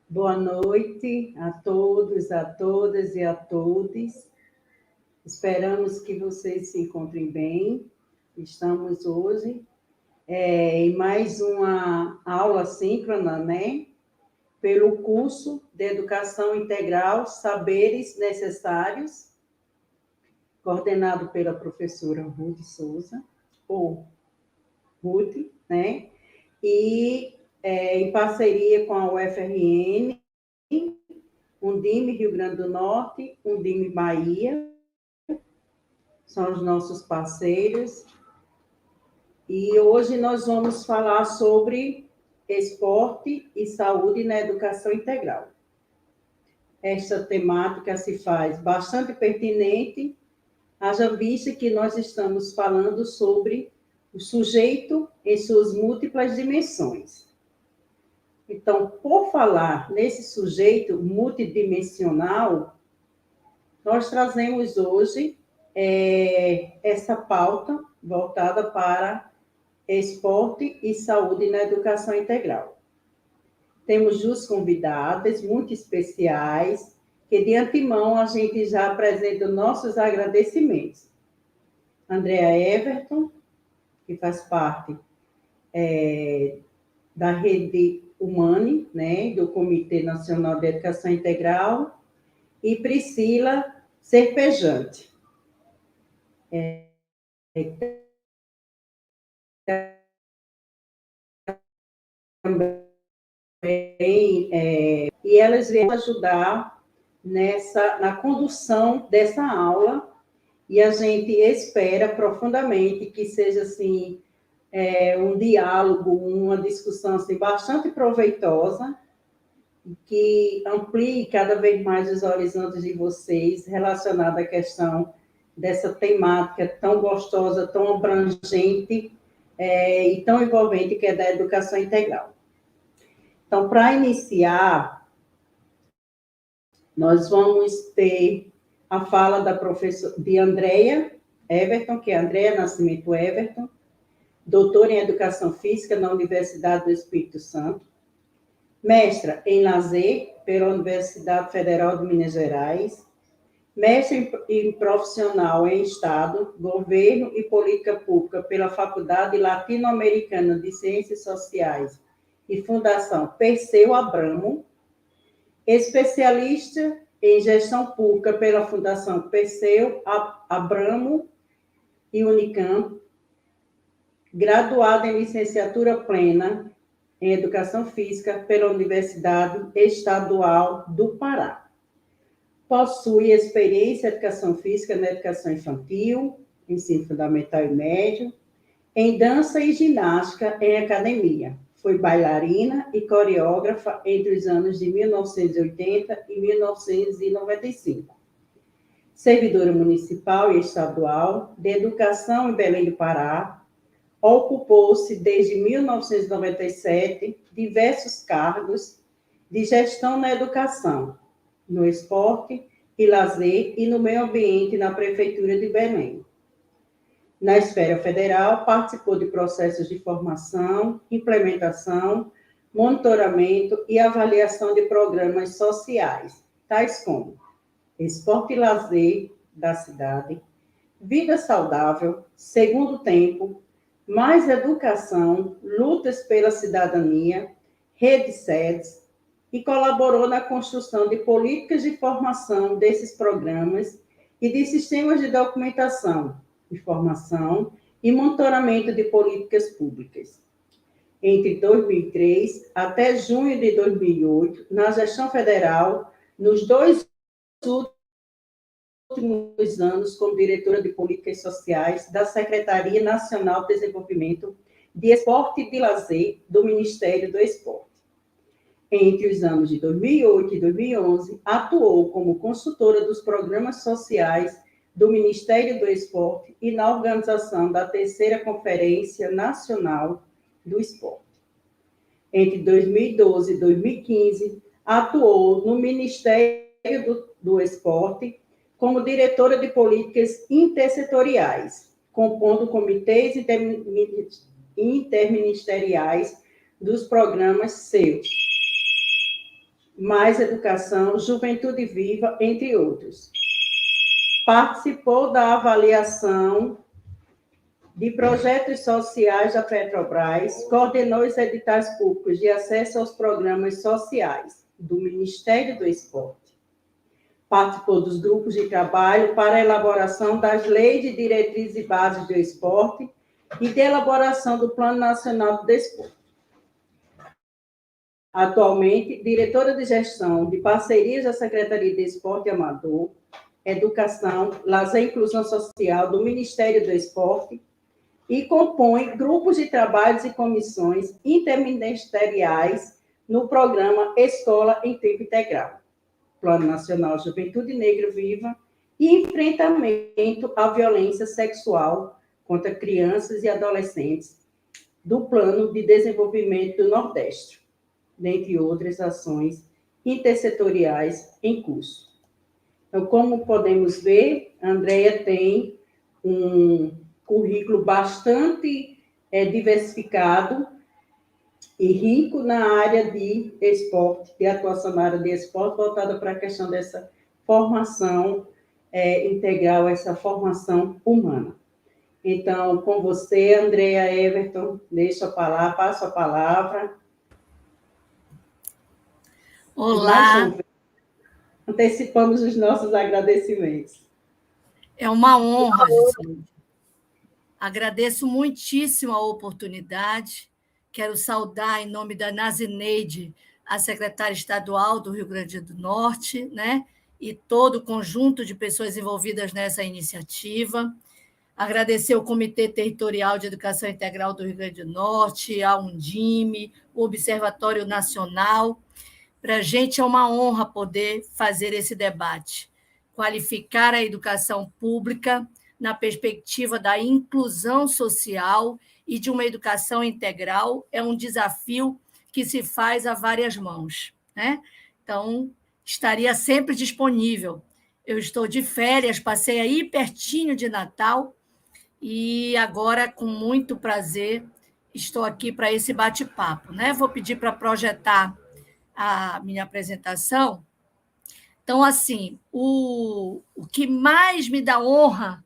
Boa noite a todos, a todas e a todos. Esperamos que vocês se encontrem bem. Estamos hoje em mais uma aula síncrona, né? Pelo curso de Educação Integral Saberes Necessários, coordenado pela professora Ruth Souza, ou Ruth, né? E em parceria com a UFRN, Undime Rio Grande do Norte, Undime Bahia, são os nossos parceiros. E hoje nós vamos falar sobre esporte e saúde na educação integral. Esta temática se faz bastante pertinente, haja vista que nós estamos falando sobre o sujeito em suas múltiplas dimensões. Então, por falar nesse sujeito multidimensional, nós trazemos hoje essa pauta voltada para esporte e saúde na educação integral. Temos duas convidadas muito especiais, que de antemão a gente já apresenta nossos agradecimentos. Andrea Everton, que faz parte da Rede Humane, né, do Comitê Nacional de Educação Integral, e Priscila Serpejante. E elas vêm ajudar na condução dessa aula, e a gente espera profundamente que seja assim, um diálogo, uma discussão assim, bastante proveitosa, que amplie cada vez mais os horizontes de vocês relacionado à questão dessa temática tão gostosa, tão abrangente e tão envolvente, que é da educação integral. Então, para iniciar, nós vamos ter a fala da professora de Andrea Everton, que é Andrea Nascimento Everton, doutora em Educação Física na Universidade do Espírito Santo, mestra em lazer pela Universidade Federal de Minas Gerais, mestre em profissional em Estado, Governo e Política Pública pela Faculdade Latino-Americana de Ciências Sociais e Fundação Perseu Abramo, especialista em Gestão Pública pela Fundação Perseu Abramo e Unicamp, graduada em Licenciatura Plena em Educação Física pela Universidade Estadual do Pará. Possui experiência em Educação Física na Educação Infantil, Ensino Fundamental e Médio, em Dança e Ginástica em Academia. Foi bailarina e coreógrafa entre os anos de 1980 e 1995. Servidora municipal e estadual de Educação em Belém do Pará, ocupou-se desde 1997 diversos cargos de gestão na educação, no esporte e lazer e no meio ambiente na Prefeitura de Belém. Na esfera federal, participou de processos de formação, implementação, monitoramento e avaliação de programas sociais, tais como Esporte e Lazer da Cidade, Vida Saudável, Segundo Tempo, Mais Educação, Lutas pela Cidadania, Rede SEDES, e colaborou na construção de políticas de formação desses programas e de sistemas de documentação, informação e monitoramento de políticas públicas. Entre 2003 até junho de 2008, na gestão federal, nos 2 últimos anos como diretora de Políticas Sociais da Secretaria Nacional de Desenvolvimento de Esporte e de Lazer do Ministério do Esporte. Entre os anos de 2008 e 2011, atuou como consultora dos programas sociais do Ministério do Esporte e na organização da 3ª Conferência Nacional do Esporte. Entre 2012 e 2015, atuou no Ministério do Esporte como diretora de políticas intersetoriais, compondo comitês interministeriais dos programas SEUS. Mais Educação, Juventude Viva, entre outros. Participou da avaliação de projetos sociais da Petrobras, coordenou os editais públicos de acesso aos programas sociais do Ministério do Esporte. Participou dos grupos de trabalho para a elaboração das leis de diretrizes e bases do esporte e de elaboração do Plano Nacional do Desporto. Atualmente, diretora de gestão de parcerias da Secretaria de Esporte Amador, Educação, Lazer e Inclusão Social do Ministério do Esporte e compõe grupos de trabalhos e comissões interministeriais no programa Escola em Tempo Integral, Plano Nacional Juventude Negra Viva e enfrentamento à violência sexual contra crianças e adolescentes do Plano de Desenvolvimento do Nordeste, dentre outras ações intersetoriais em curso. Então, como podemos ver, a Andrea tem um currículo bastante diversificado e rico na área de esporte, de atuação na área de esporte, voltada para a questão dessa formação integral, essa formação humana. Então, com você, Andrea Everton, passo a palavra. Olá. Antecipamos os nossos agradecimentos. É uma honra, Juscelino. Agradeço muitíssimo a oportunidade. Quero saudar, em nome da Nazineide, a secretária estadual do Rio Grande do Norte, né? E todo o conjunto de pessoas envolvidas nessa iniciativa. Agradecer ao Comitê Territorial de Educação Integral do Rio Grande do Norte, a Undime, o Observatório Nacional. Para a gente é uma honra poder fazer esse debate, qualificar a educação pública na perspectiva da inclusão social e de uma educação integral é um desafio que se faz a várias mãos, né? Então, estaria sempre disponível. Eu estou de férias, passei aí pertinho de Natal e agora, com muito prazer, estou aqui para esse bate-papo, né? Vou pedir para projetar a minha apresentação. Então, assim, o que mais me dá honra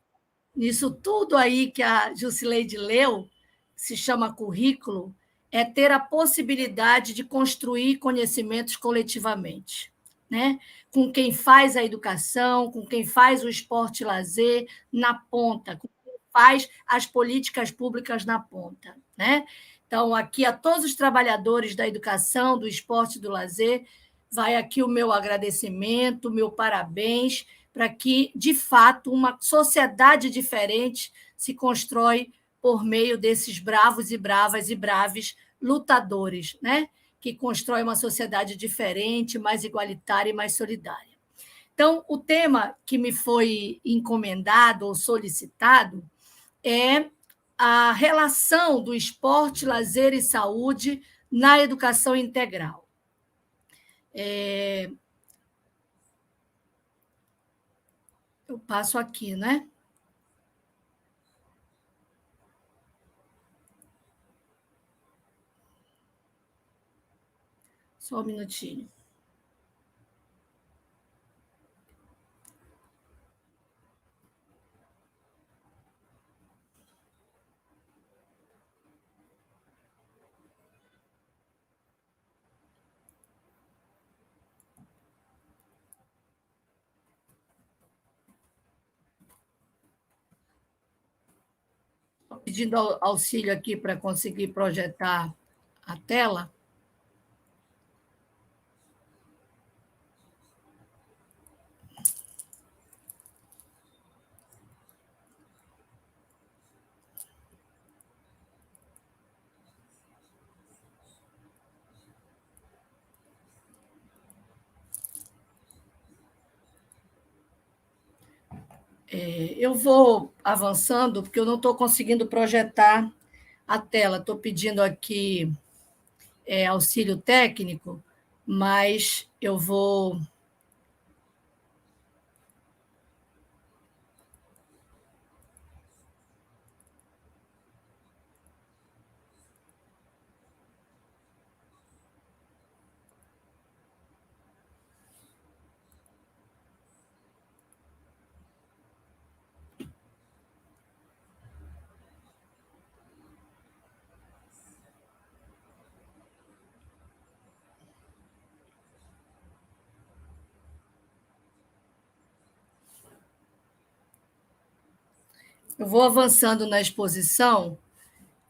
nisso tudo aí que a Jusileide leu, se chama currículo, é ter a possibilidade de construir conhecimentos coletivamente, né? Com quem faz a educação, com quem faz o esporte e lazer na ponta, com quem faz as políticas públicas na ponta, né? Então, aqui a todos os trabalhadores da educação, do esporte e do lazer, vai aqui o meu agradecimento, o meu parabéns, para que, de fato, uma sociedade diferente se constrói por meio desses bravos e bravas e braves lutadores, né? Que constrói uma sociedade diferente, mais igualitária e mais solidária. Então, o tema que me foi encomendado ou solicitado é a relação do esporte, lazer e saúde na educação integral. Eu passo aqui, né? Só um minutinho. Pedindo auxílio aqui para conseguir projetar a tela. Eu vou avançando, porque eu não estou conseguindo projetar a tela. Estou pedindo aqui auxílio técnico, mas eu vou. Eu vou avançando na exposição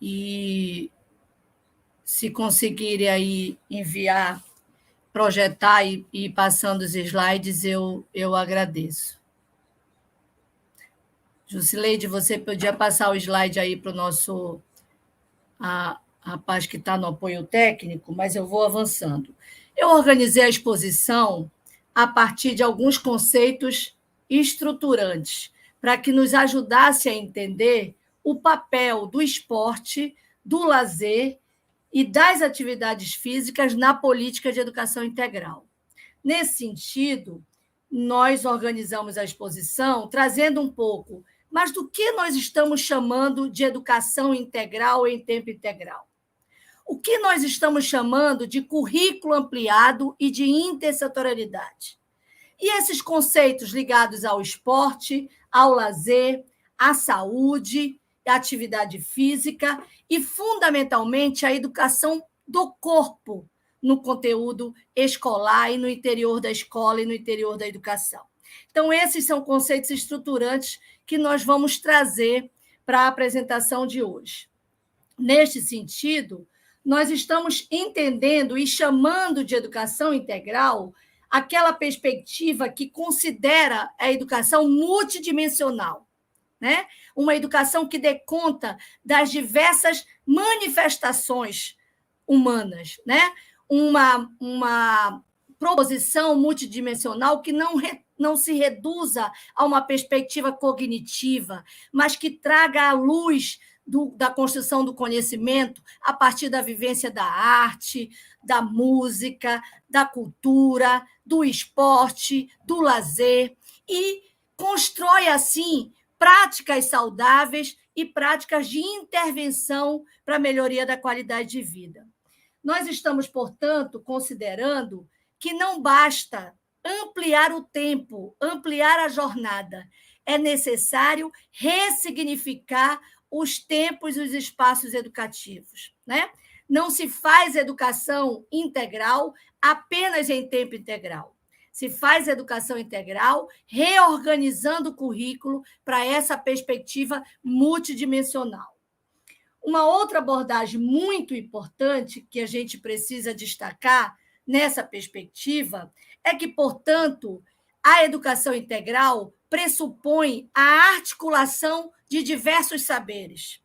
e, se conseguirem aí enviar, projetar e ir passando os slides, eu agradeço. Jusileide, você podia passar o slide aí para o nosso... a parte que está no apoio técnico, mas eu vou avançando. Eu organizei a exposição a partir de alguns conceitos estruturantes, para que nos ajudasse a entender o papel do esporte, do lazer e das atividades físicas na política de educação integral. Nesse sentido, nós organizamos a exposição trazendo um pouco, mas do que nós estamos chamando de educação integral em tempo integral? O que nós estamos chamando de currículo ampliado e de intersetorialidade? E esses conceitos ligados ao esporte, ao lazer, à saúde, à atividade física e, fundamentalmente, à educação do corpo no conteúdo escolar e no interior da escola e no interior da educação. Então, esses são conceitos estruturantes que nós vamos trazer para a apresentação de hoje. Neste sentido, nós estamos entendendo e chamando de educação integral aquela perspectiva que considera a educação multidimensional, né? Uma educação que dê conta das diversas manifestações humanas, né? Uma proposição multidimensional que não se reduza a uma perspectiva cognitiva, mas que traga à luz da construção do conhecimento a partir da vivência da arte, da música, da cultura, do esporte, do lazer, e constrói, assim, práticas saudáveis e práticas de intervenção para a melhoria da qualidade de vida. Nós estamos, portanto, considerando que não basta ampliar o tempo, ampliar a jornada. É necessário ressignificar os tempos e os espaços educativos, né? Não se faz educação integral apenas em tempo integral. Se faz educação integral reorganizando o currículo para essa perspectiva multidimensional. Uma outra abordagem muito importante que a gente precisa destacar nessa perspectiva é que, portanto, a educação integral pressupõe a articulação de diversos saberes,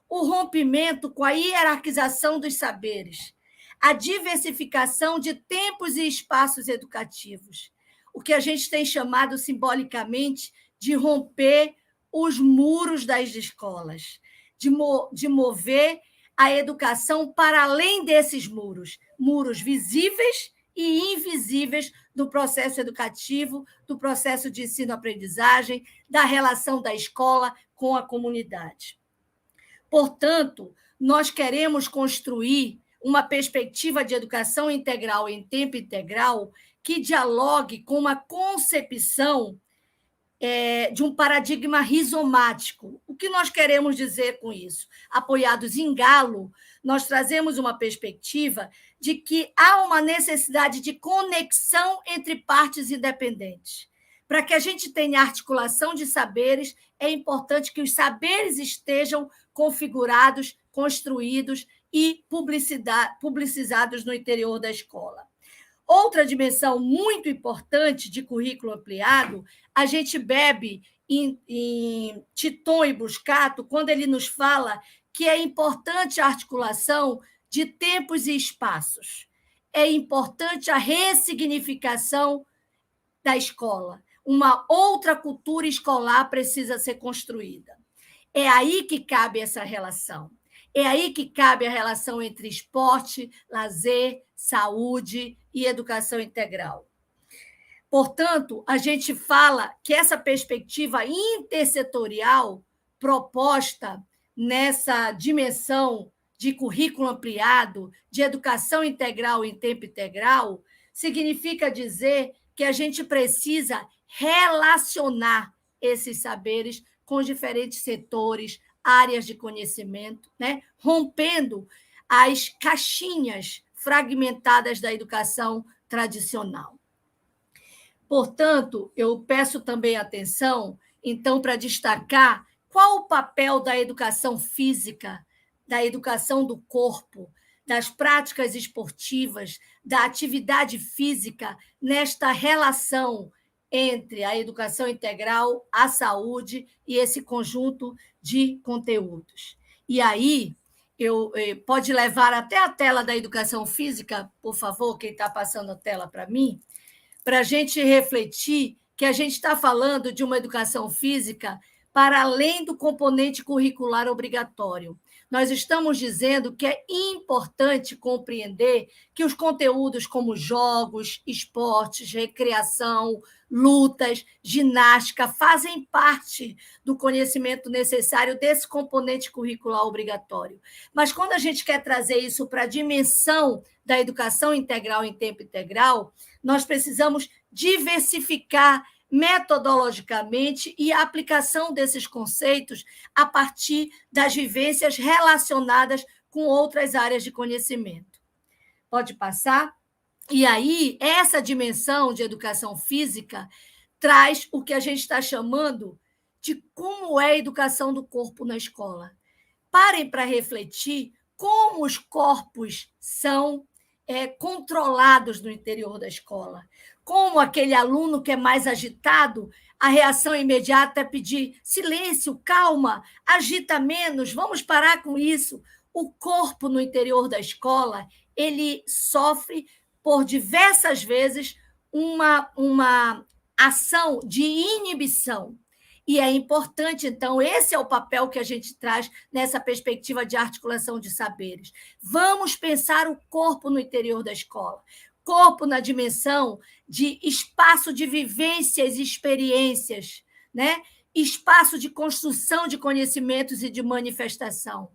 o rompimento com a hierarquização dos saberes, a diversificação de tempos e espaços educativos, o que a gente tem chamado simbolicamente de romper os muros das escolas, de mover a educação para além desses muros, muros visíveis e invisíveis do processo educativo, do processo de ensino-aprendizagem, da relação da escola com a comunidade. Portanto, nós queremos construir uma perspectiva de educação integral em tempo integral que dialogue com uma concepção de um paradigma rizomático. O que nós queremos dizer com isso? Apoiados em Galo, nós trazemos uma perspectiva de que há uma necessidade de conexão entre partes independentes. Para que a gente tenha articulação de saberes, é importante que os saberes estejam configurados, construídos e publicizados no interior da escola. Outra dimensão muito importante de currículo ampliado, a gente bebe em Titon e Bruscato, quando ele nos fala que é importante a articulação de tempos e espaços. É importante a ressignificação da escola. Uma outra cultura escolar precisa ser construída. É aí que cabe essa relação. É aí que cabe a relação entre esporte, lazer, saúde e educação integral. Portanto, a gente fala que essa perspectiva intersetorial proposta nessa dimensão de currículo ampliado, de educação integral em tempo integral, significa dizer que a gente precisa relacionar esses saberes com os diferentes setores, áreas de conhecimento, né? Rompendo as caixinhas fragmentadas da educação tradicional. Portanto, eu peço também atenção, então, para destacar qual o papel da educação física, da educação do corpo, das práticas esportivas, da atividade física nesta relação entre a educação integral, a saúde e esse conjunto de conteúdos. E aí, pode levar até a tela da educação física, por favor, quem está passando a tela para mim, para a gente refletir que a gente está falando de uma educação física para além do componente curricular obrigatório. Nós estamos dizendo que é importante compreender que os conteúdos como jogos, esportes, recreação, lutas, ginástica, fazem parte do conhecimento necessário desse componente curricular obrigatório. Mas quando a gente quer trazer isso para a dimensão da educação integral em tempo integral, nós precisamos diversificar metodologicamente e a aplicação desses conceitos a partir das vivências relacionadas com outras áreas de conhecimento. Pode passar? E aí, essa dimensão de educação física traz o que a gente está chamando de como é a educação do corpo na escola. Parem para refletir como os corpos são controlados no interior da escola. Como aquele aluno que é mais agitado, a reação imediata é pedir silêncio, calma, agita menos, vamos parar com isso. O corpo no interior da escola, ele sofre por diversas vezes uma ação de inibição. E é importante, então, esse é o papel que a gente traz nessa perspectiva de articulação de saberes. Vamos pensar o corpo no interior da escola. Corpo na dimensão de espaço de vivências e experiências, né? Espaço de construção de conhecimentos e de manifestação.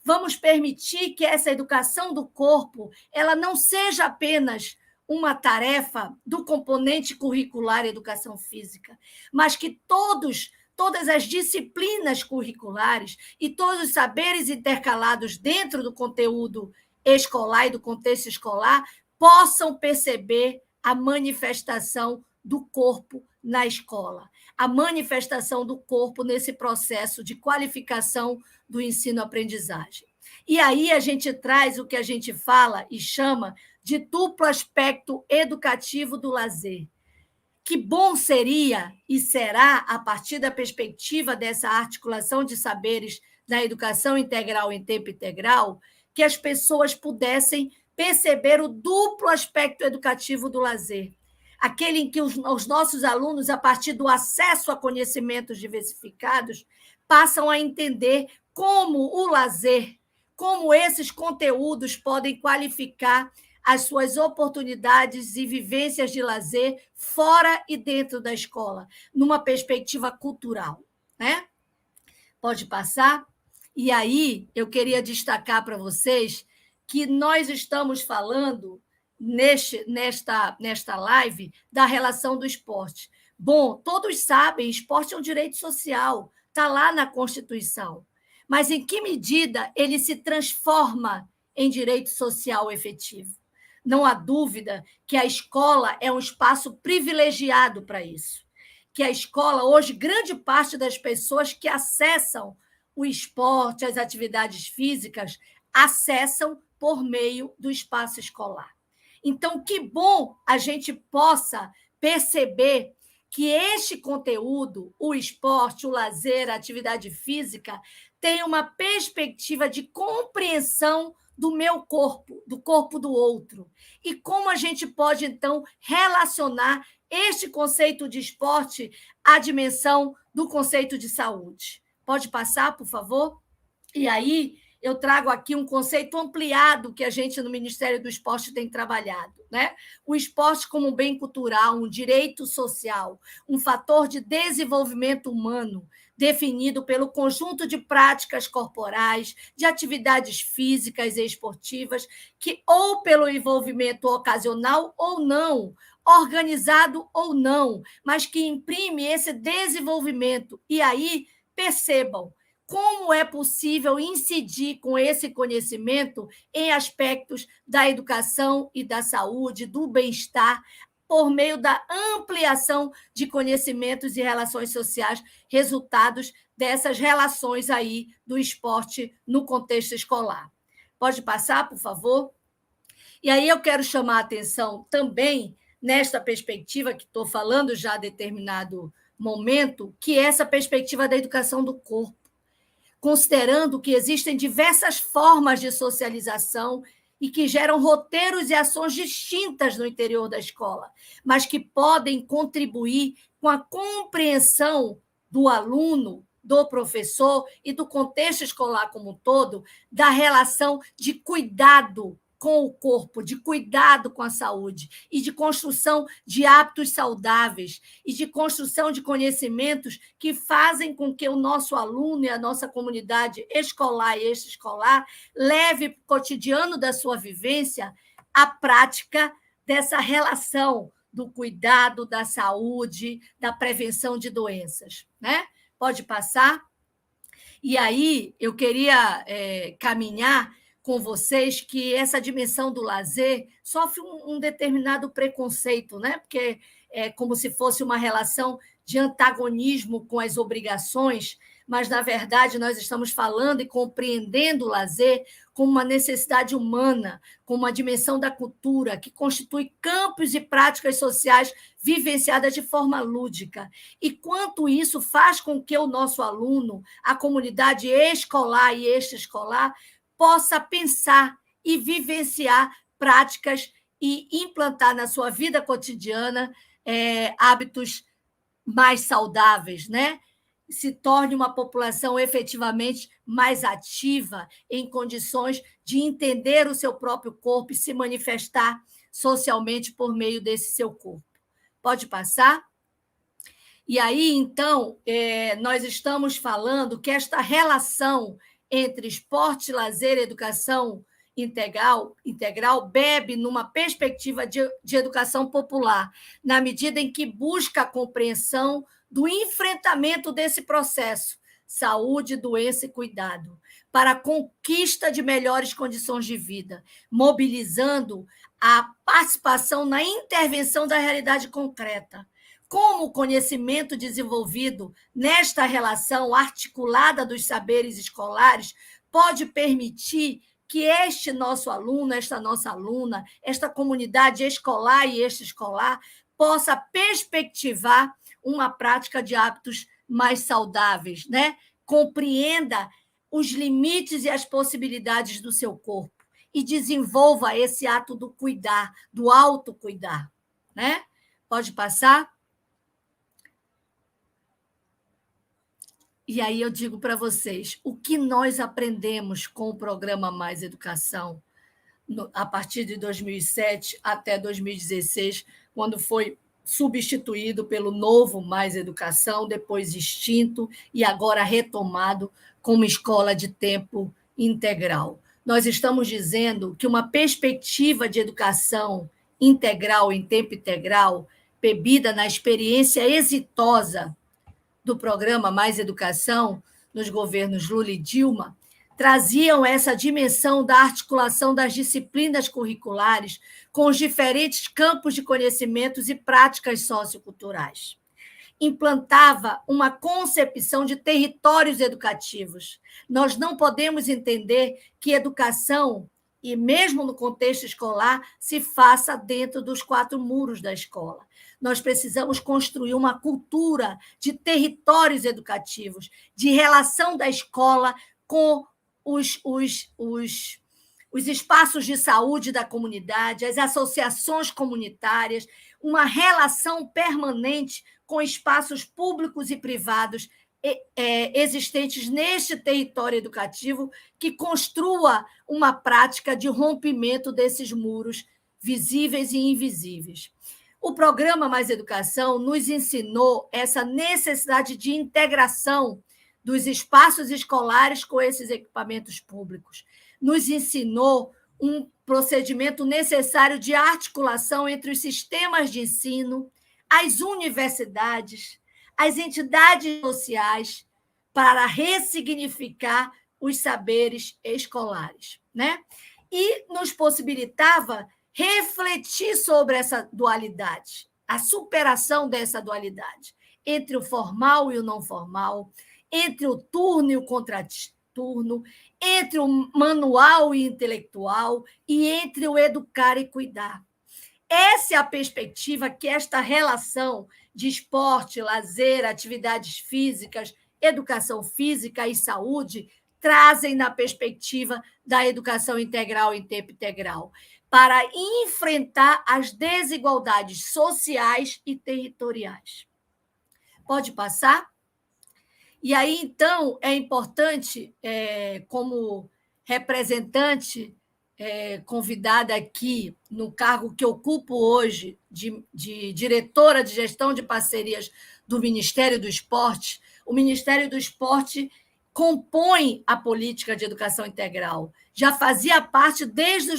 Vamos permitir que essa educação do corpo ela não seja apenas uma tarefa do componente curricular educação física, mas que todas as disciplinas curriculares e todos os saberes intercalados dentro do conteúdo escolar e do contexto escolar possam perceber a manifestação do corpo na escola, a manifestação do corpo nesse processo de qualificação do ensino-aprendizagem. E aí a gente traz o que a gente fala e chama de duplo aspecto educativo do lazer. Que bom seria e será, a partir da perspectiva dessa articulação de saberes na educação integral em tempo integral, que as pessoas pudessem perceber o duplo aspecto educativo do lazer. Aquele em que os nossos alunos, a partir do acesso a conhecimentos diversificados, passam a entender como o lazer, como esses conteúdos podem qualificar as suas oportunidades e vivências de lazer fora e dentro da escola, numa perspectiva cultural, né? Pode passar? E aí, eu queria destacar para vocês que nós estamos falando nesta live da relação do esporte. Bom, todos sabem, esporte é um direito social, está lá na Constituição. Mas em que medida ele se transforma em direito social efetivo? Não há dúvida que a escola é um espaço privilegiado para isso. Que a escola, hoje, grande parte das pessoas que acessam o esporte, as atividades físicas, acessam por meio do espaço escolar. Então, que bom a gente possa perceber que este conteúdo, o esporte, o lazer, a atividade física, tem uma perspectiva de compreensão do meu corpo, do corpo do outro. E como a gente pode, então, relacionar este conceito de esporte à dimensão do conceito de saúde. Pode passar, por favor? E aí, eu trago aqui um conceito ampliado que a gente, no Ministério do Esporte, tem trabalhado, né? O esporte como um bem cultural, um direito social, um fator de desenvolvimento humano, definido pelo conjunto de práticas corporais, de atividades físicas e esportivas, que ou pelo envolvimento ocasional ou não, organizado ou não, mas que imprime esse desenvolvimento. E aí, percebam, como é possível incidir com esse conhecimento em aspectos da educação e da saúde, do bem-estar, por meio da ampliação de conhecimentos e relações sociais, resultados dessas relações aí do esporte no contexto escolar. Pode passar, por favor? E aí eu quero chamar a atenção também, nesta perspectiva que estou falando já a determinado momento, que é essa perspectiva da educação do corpo, considerando que existem diversas formas de socialização e que geram roteiros e ações distintas no interior da escola, mas que podem contribuir com a compreensão do aluno, do professor e do contexto escolar como um todo, da relação de cuidado com o corpo, de cuidado com a saúde e de construção de hábitos saudáveis e de construção de conhecimentos que fazem com que o nosso aluno e a nossa comunidade escolar e extraescolar leve para o cotidiano da sua vivência a prática dessa relação do cuidado, da saúde, da prevenção de doenças, né? Pode passar? E aí eu queria caminhar com vocês que essa dimensão do lazer sofre um determinado preconceito, né? Porque é como se fosse uma relação de antagonismo com as obrigações, mas, na verdade, nós estamos falando e compreendendo o lazer como uma necessidade humana, como uma dimensão da cultura, que constitui campos e práticas sociais vivenciadas de forma lúdica. E quanto isso faz com que o nosso aluno, a comunidade escolar e extraescolar, possa pensar e vivenciar práticas e implantar na sua vida cotidiana hábitos mais saudáveis, né? Se torne uma população efetivamente mais ativa, em condições de entender o seu próprio corpo e se manifestar socialmente por meio desse seu corpo. Pode passar? E aí, então, nós estamos falando que esta relação entre esporte, lazer e educação integral bebe numa perspectiva de educação popular, na medida em que busca a compreensão do enfrentamento desse processo, saúde, doença e cuidado, para a conquista de melhores condições de vida, mobilizando a participação na intervenção da realidade concreta. Como o conhecimento desenvolvido nesta relação articulada dos saberes escolares pode permitir que este nosso aluno, esta nossa aluna, esta comunidade escolar e extraescolar possa perspectivar uma prática de hábitos mais saudáveis, né? Compreenda os limites e as possibilidades do seu corpo e desenvolva esse ato do cuidar, do autocuidar, né? Pode passar? E aí eu digo para vocês, o que nós aprendemos com o programa Mais Educação, a partir de 2007 até 2016, quando foi substituído pelo novo Mais Educação, depois extinto e agora retomado como escola de tempo integral. Nós estamos dizendo que uma perspectiva de educação integral, em tempo integral, bebida na experiência exitosa do programa Mais Educação, nos governos Lula e Dilma, traziam essa dimensão da articulação das disciplinas curriculares com os diferentes campos de conhecimentos e práticas socioculturais. Implantava uma concepção de territórios educativos. Nós não podemos entender que educação, e mesmo no contexto escolar, se faça dentro dos 4 muros da escola. Nós precisamos construir uma cultura de territórios educativos, de relação da escola com os espaços de saúde da comunidade, as associações comunitárias, uma relação permanente com espaços públicos e privados existentes neste território educativo que construa uma prática de rompimento desses muros visíveis e invisíveis. O programa Mais Educação nos ensinou essa necessidade de integração dos espaços escolares com esses equipamentos públicos. Nos ensinou um procedimento necessário de articulação entre os sistemas de ensino, as universidades, as entidades sociais, para ressignificar os saberes escolares, né? E nos possibilitava refletir sobre essa dualidade, a superação dessa dualidade entre o formal e o não formal, entre o turno e o contraturno, entre o manual e o intelectual e entre o educar e cuidar. Essa é a perspectiva que esta relação de esporte, lazer, atividades físicas, educação física e saúde trazem na perspectiva da educação integral em tempo integral, para enfrentar as desigualdades sociais e territoriais. Pode passar? E aí, então, é importante, como representante convidada aqui no cargo que ocupo hoje de diretora de gestão de parcerias do Ministério do Esporte, o Ministério do Esporte compõe a política de educação integral. Já fazia parte desde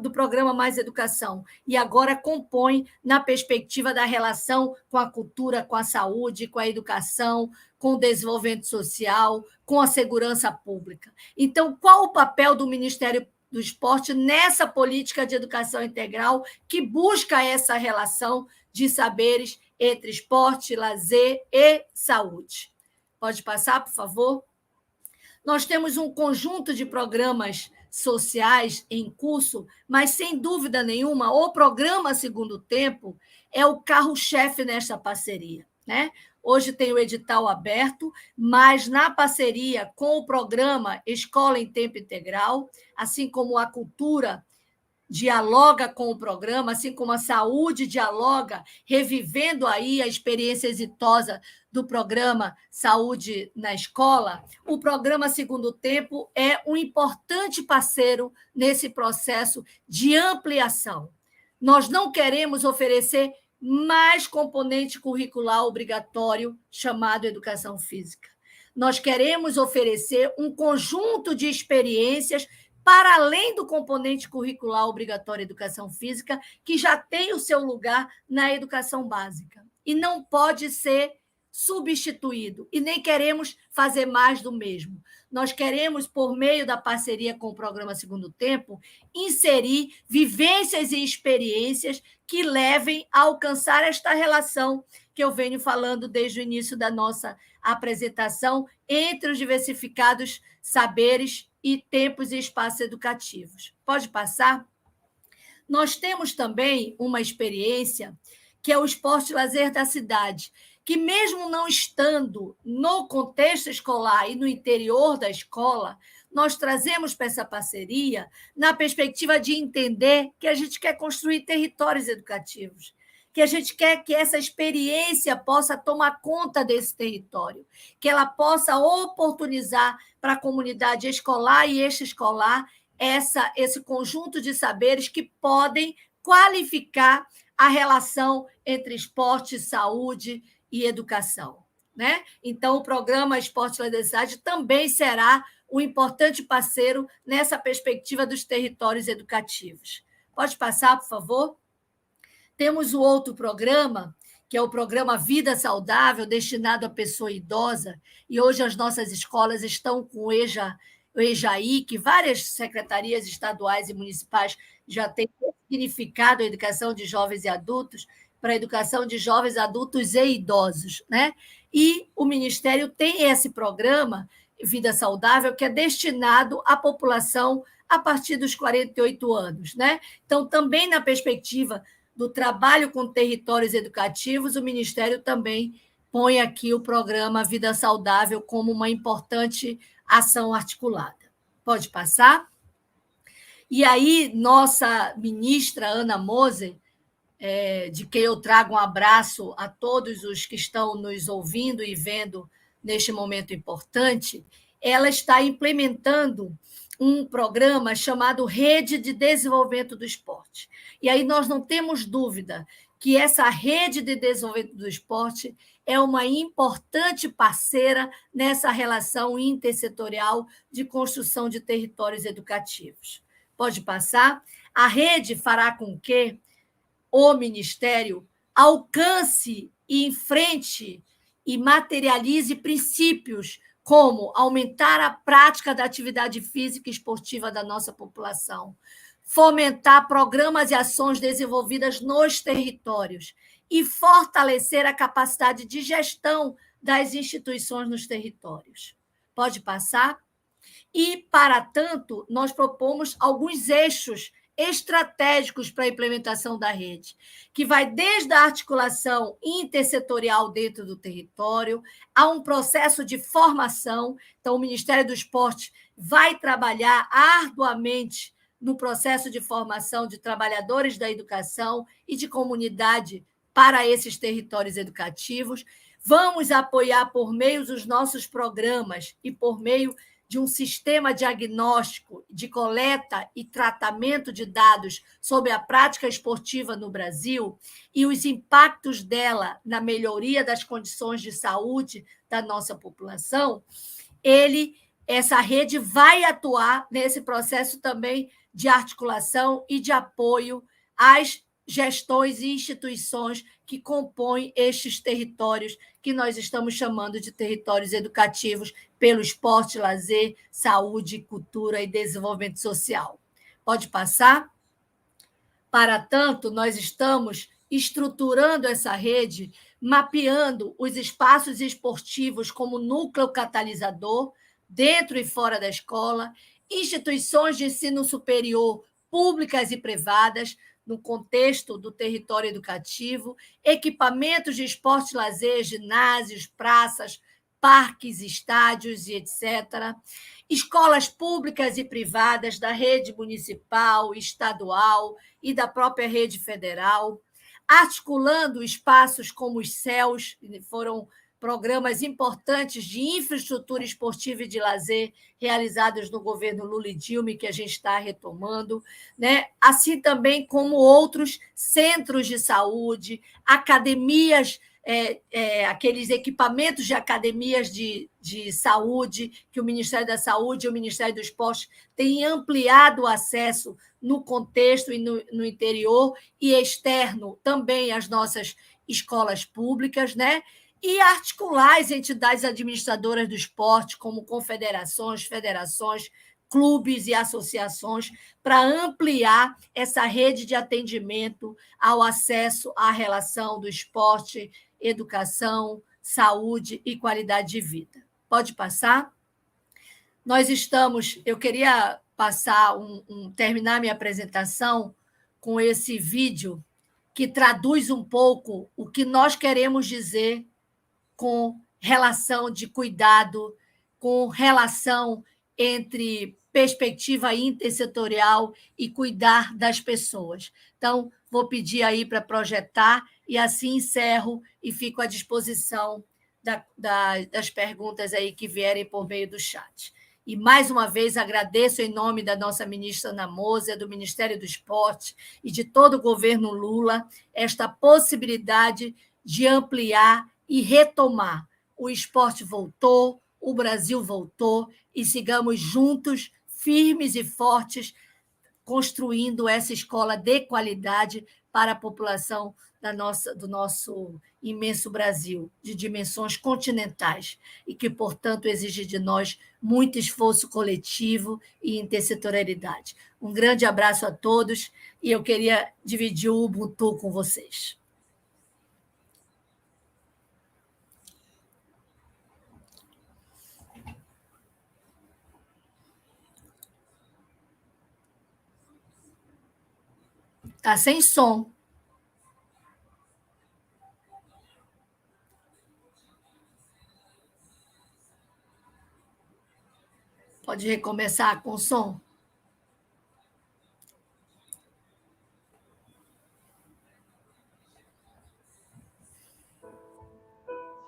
do programa Mais Educação e agora compõe na perspectiva da relação com a cultura, com a saúde, com a educação, com o desenvolvimento social, com a segurança pública. Então, qual o papel do Ministério do Esporte nessa política de educação integral que busca essa relação de saberes entre esporte, lazer e saúde? Pode passar, por favor? Nós temos um conjunto de programas sociais em curso, mas, sem dúvida nenhuma, o programa Segundo Tempo é o carro-chefe nessa parceria, né? Hoje tem o edital aberto, mas na parceria com o programa Escola em Tempo Integral, assim como a cultura dialoga com o programa, assim como a saúde dialoga, revivendo aí a experiência exitosa do programa Saúde na Escola, o programa Segundo Tempo é um importante parceiro nesse processo de ampliação. Nós não queremos oferecer mais componente curricular obrigatório chamado educação física. Nós queremos oferecer um conjunto de experiências para além do componente curricular obrigatório educação física, que já tem o seu lugar na educação básica e não pode ser substituído, e nem queremos fazer mais do mesmo. Nós queremos, por meio da parceria com o programa Segundo Tempo, inserir vivências e experiências que levem a alcançar esta relação que eu venho falando desde o início da nossa apresentação entre os diversificados saberes e tempos e espaços educativos. Pode passar? Nós temos também uma experiência que é o esporte e lazer da cidade, que, mesmo não estando no contexto escolar e no interior da escola, nós trazemos para essa parceria na perspectiva de entender que a gente quer construir territórios educativos, que a gente quer que essa experiência possa tomar conta desse território, que ela possa oportunizar para a comunidade escolar e extraescolar esse conjunto de saberes que podem qualificar a relação entre esporte, saúde e educação, né? Então, o programa Esporte e Lazer também será um importante parceiro nessa perspectiva dos territórios educativos. Pode passar, por favor? Temos o outro programa, que é o programa Vida Saudável, destinado à pessoa idosa, e hoje as nossas escolas estão com o EJAI, que várias secretarias estaduais e municipais já têm significado a educação de jovens e adultos para a educação de jovens, adultos e idosos, né? E o Ministério tem esse programa, Vida Saudável, que é destinado à população a partir dos 48 anos, né? Então, também na perspectiva do trabalho com territórios educativos, o Ministério também põe aqui o programa Vida Saudável como uma importante ação articulada. Pode passar? E aí, nossa ministra, Ana Moser, de quem eu trago um abraço a todos os que estão nos ouvindo e vendo neste momento importante, ela está implementando um programa chamado Rede de Desenvolvimento do Esporte. E aí nós não temos dúvida que essa rede de desenvolvimento do esporte é uma importante parceira nessa relação intersetorial de construção de territórios educativos. Pode passar? A rede fará com que o Ministério alcance e enfrente e materialize princípios como aumentar a prática da atividade física e esportiva da nossa população, fomentar programas e ações desenvolvidas nos territórios e fortalecer a capacidade de gestão das instituições nos territórios. Pode passar? E, para tanto, nós propomos alguns eixos estratégicos para a implementação da rede, que vai desde a articulação intersetorial dentro do território a um processo de formação. Então, o Ministério do Esporte vai trabalhar arduamente no processo de formação de trabalhadores da educação e de comunidade para esses territórios educativos. Vamos apoiar por meio dos nossos programas e por meio de um sistema diagnóstico de coleta e tratamento de dados sobre a prática esportiva no Brasil e os impactos dela na melhoria das condições de saúde da nossa população, essa rede vai atuar nesse processo também de articulação e de apoio às gestões e instituições que compõem estes territórios que nós estamos chamando de territórios educativos pelo esporte, lazer, saúde, cultura e desenvolvimento social. Pode passar? Para tanto, nós estamos estruturando essa rede, mapeando os espaços esportivos como núcleo catalisador, dentro e fora da escola, instituições de ensino superior públicas e privadas, no contexto do território educativo, equipamentos de esporte e lazer, ginásios, praças, parques, estádios e etc., escolas públicas e privadas da rede municipal, estadual e da própria rede federal, articulando espaços como os CELs, que foram programas importantes de infraestrutura esportiva e de lazer realizados no governo Lula e Dilma, que a gente está retomando, né? Assim também como outros centros de saúde, academias, aqueles equipamentos de academias de saúde, que o Ministério da Saúde e o Ministério do Esporte têm ampliado o acesso no contexto e no interior e externo também às nossas escolas públicas, né? E articular as entidades administradoras do esporte, como confederações, federações, clubes e associações, para ampliar essa rede de atendimento ao acesso à relação do esporte, educação, saúde e qualidade de vida. Pode passar? Eu queria passar terminar minha apresentação com esse vídeo que traduz um pouco o que nós queremos dizer com relação de cuidado, com relação entre perspectiva intersetorial e cuidar das pessoas. Então, vou pedir aí para projetar e assim encerro e fico à disposição das perguntas aí que vierem por meio do chat. E, mais uma vez, agradeço em nome da nossa ministra Ana Moser, do Ministério do Esporte e de todo o governo Lula, esta possibilidade de ampliar e retomar. O esporte voltou, o Brasil voltou, e sigamos juntos, firmes e fortes, construindo essa escola de qualidade para a população do nosso imenso Brasil, de dimensões continentais, e que, portanto, exige de nós muito esforço coletivo e intersetorialidade. Um grande abraço a todos, e eu queria dividir o Ubuntu com vocês. Está sem som. Pode recomeçar com som?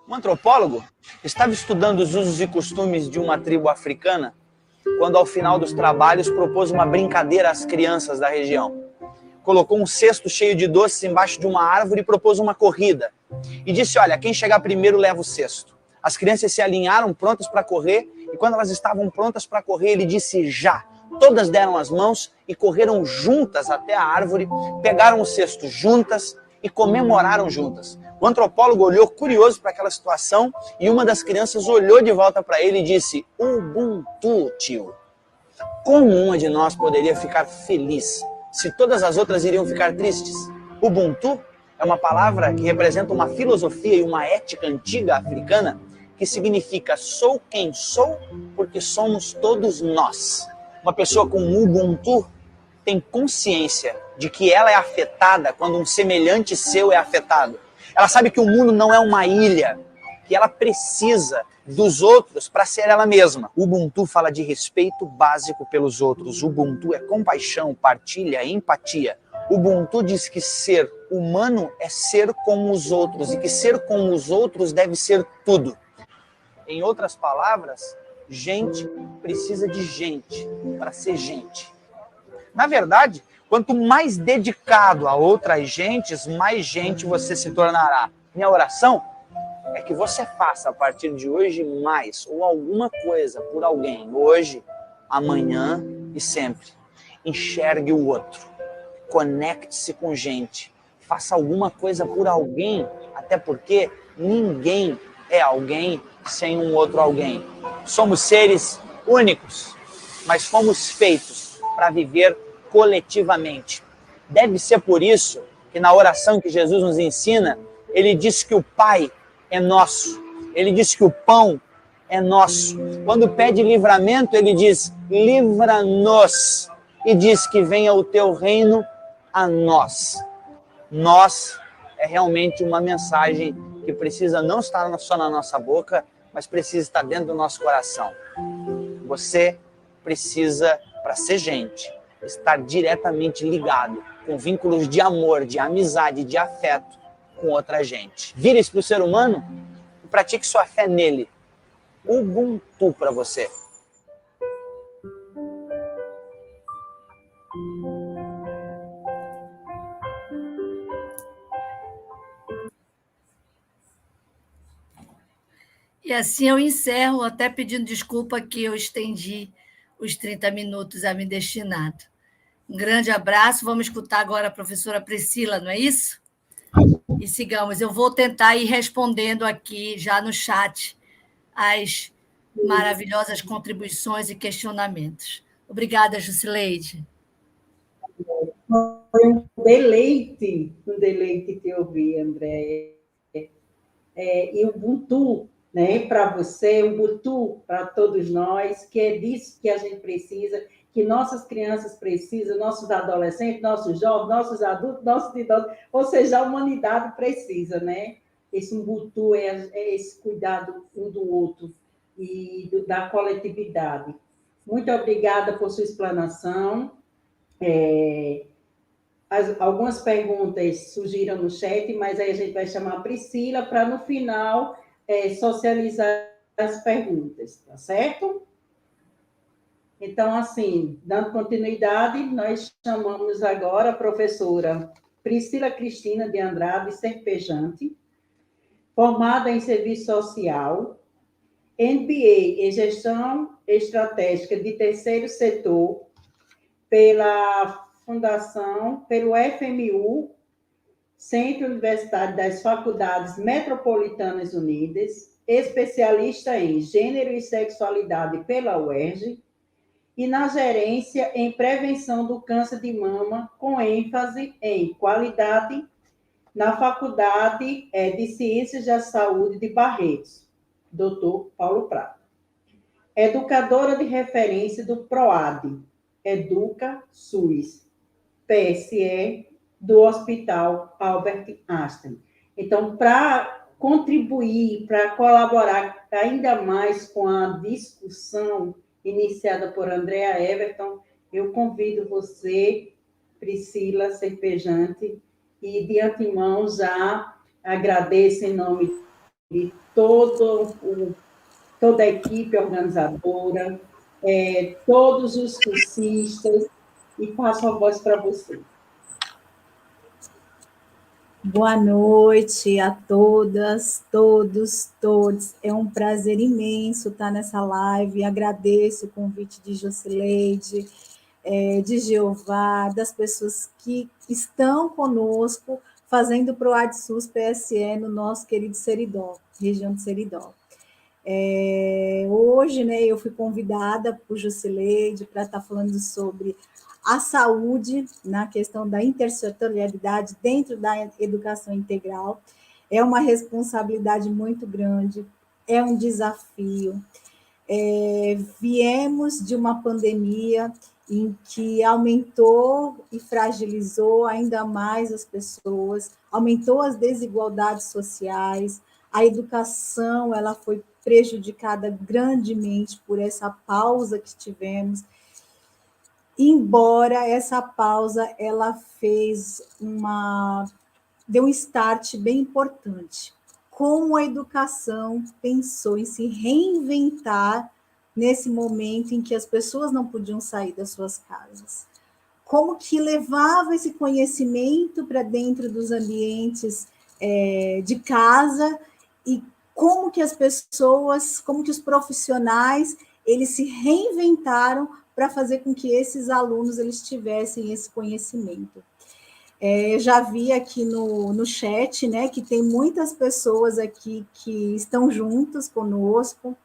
Um antropólogo estava estudando os usos e costumes de uma tribo africana quando, ao final dos trabalhos, propôs uma brincadeira às crianças da região. Colocou um cesto cheio de doces embaixo de uma árvore e propôs uma corrida. E disse, olha, quem chegar primeiro leva o cesto. As crianças se alinharam prontas para correr, e quando elas estavam prontas para correr, ele disse já. Todas deram as mãos e correram juntas até a árvore, pegaram o cesto juntas e comemoraram juntas. O antropólogo olhou curioso para aquela situação e uma das crianças olhou de volta para ele e disse, Ubuntu, tio. Como uma de nós poderia ficar feliz se todas as outras iriam ficar tristes? Ubuntu é uma palavra que representa uma filosofia e uma ética antiga africana que significa sou quem sou porque somos todos nós. Uma pessoa com Ubuntu tem consciência de que ela é afetada quando um semelhante seu é afetado. Ela sabe que o mundo não é uma ilha, que ela precisa dos outros para ser ela mesma. Ubuntu fala de respeito básico pelos outros. Ubuntu é compaixão, partilha, empatia. Ubuntu diz que ser humano é ser como os outros e que ser como os outros deve ser tudo. Em outras palavras, gente precisa de gente para ser gente. Na verdade, quanto mais dedicado a outras gentes, mais gente você se tornará. Minha oração é que você faça a partir de hoje mais ou alguma coisa por alguém, hoje, amanhã e sempre. Enxergue o outro, conecte-se com gente, faça alguma coisa por alguém, até porque ninguém é alguém sem um outro alguém. Somos seres únicos, mas fomos feitos para viver coletivamente. Deve ser por isso que na oração que Jesus nos ensina, ele diz que o Pai é nosso. Ele diz que o pão é nosso. Quando pede livramento, ele diz, livra-nos. E diz que venha o teu reino a nós. Nós é realmente uma mensagem que precisa não estar só na nossa boca, mas precisa estar dentro do nosso coração. Você precisa, para ser gente, estar diretamente ligado com vínculos de amor, de amizade, de afeto com outra gente. Vire-se para o ser humano e pratique sua fé nele. Ubuntu para você. E assim eu encerro, até pedindo desculpa que eu estendi os 30 minutos a mim destinado. Um grande abraço. Vamos escutar agora a professora Priscila, não é isso? E sigamos. Eu vou tentar ir respondendo aqui já no chat as maravilhosas contribuições e questionamentos. Obrigada, Jusileide. Foi um deleite te ouvir, André. E o Ubuntu, né, para você, o Ubuntu para todos nós, que é disso que a gente precisa, que nossas crianças precisam, nossos adolescentes, nossos jovens, nossos adultos, nossos idosos, ou seja, a humanidade precisa, né? Esse Ubuntu é esse cuidado um do outro e da coletividade. Muito obrigada por sua explanação. Algumas perguntas surgiram no chat, mas aí a gente vai chamar a Priscila para, no final, socializar as perguntas, tá certo? Então, assim, dando continuidade, nós chamamos agora a professora Priscila Cristina de Andrade Serpejante, formada em Serviço Social, MBA em Gestão Estratégica de Terceiro Setor, pela Fundação, pelo FMU, Centro Universitário das Faculdades Metropolitanas Unidas, especialista em Gênero e Sexualidade pela UERJ, e na gerência em prevenção do câncer de mama, com ênfase em qualidade, na Faculdade de Ciências da Saúde de Barretos, Dr. Paulo Prata. Educadora de referência do PROAD, Educa SUS, PSE, do Hospital Albert Einstein. Então, para contribuir, para colaborar ainda mais com a discussão iniciada por Andrea Everton, eu convido você, Priscila Serpejante, e de antemão já agradeço em nome de toda a equipe organizadora, todos os cursistas, e passo a voz para você. Boa noite a todas, todos, todos. É um prazer imenso estar nessa live. Agradeço o convite de Jusileide, de Jeová, das pessoas que estão conosco fazendo o PROAD SUS PSE no nosso querido Seridó, região de Seridó. Hoje, né, eu fui convidada por Jusileide para estar falando sobre a saúde na questão da intersetorialidade dentro da educação integral. É uma responsabilidade muito grande, é um desafio. Viemos de uma pandemia em que aumentou e fragilizou ainda mais as pessoas, aumentou as desigualdades sociais, a educação ela foi prejudicada grandemente por essa pausa que tivemos, embora essa pausa ela deu um start bem importante. Como a educação pensou em se reinventar nesse momento em que as pessoas não podiam sair das suas casas. Como que levava esse conhecimento para dentro dos ambientes de casa e como que as pessoas, como que os profissionais, eles se reinventaram para fazer com que esses alunos eles tivessem esse conhecimento. Eu já vi aqui no chat, né, que tem muitas pessoas aqui que estão juntos conosco.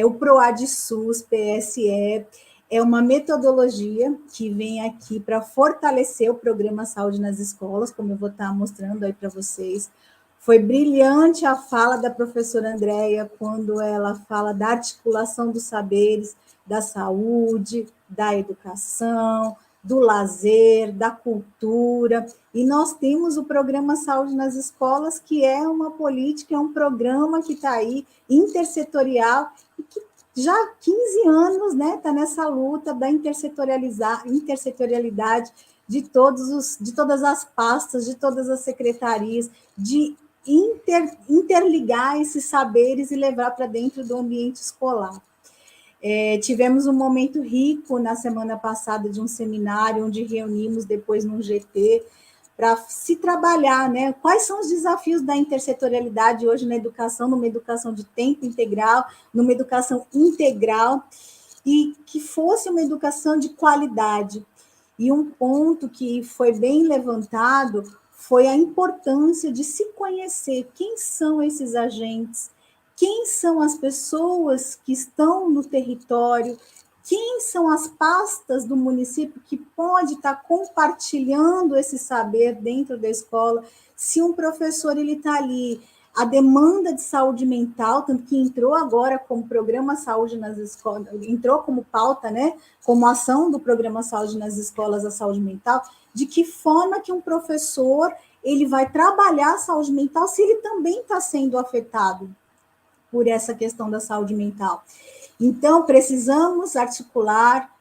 O PROAD SUS, PSE, é uma metodologia que vem aqui para fortalecer o programa Saúde nas Escolas, como eu vou estar mostrando aí para vocês. Foi brilhante a fala da professora Andréia, quando ela fala da articulação dos saberes, da saúde, da educação, do lazer, da cultura, e nós temos o programa Saúde nas Escolas, que é uma política, é um programa que está aí, intersetorial, e que já há 15 anos está, né, nessa luta da intersetorialidade de todas as pastas, de todas as secretarias, de interligar esses saberes e levar para dentro do ambiente escolar. Tivemos um momento rico na semana passada de um seminário, onde reunimos depois num GT, para se trabalhar, né? Quais são os desafios da intersetorialidade hoje na educação, numa educação de tempo integral, numa educação integral, e que fosse uma educação de qualidade. E um ponto que foi bem levantado foi a importância de se conhecer quem são esses agentes, quem são as pessoas que estão no território, quem são as pastas do município que pode estar compartilhando esse saber dentro da escola. Se um professor ele está ali, a demanda de saúde mental, tanto que entrou agora como programa Saúde nas Escolas, entrou como pauta, né, como ação do programa Saúde nas Escolas, a saúde mental, de que forma que um professor ele vai trabalhar a saúde mental se ele também está sendo afetado por essa questão da saúde mental. Então, precisamos articular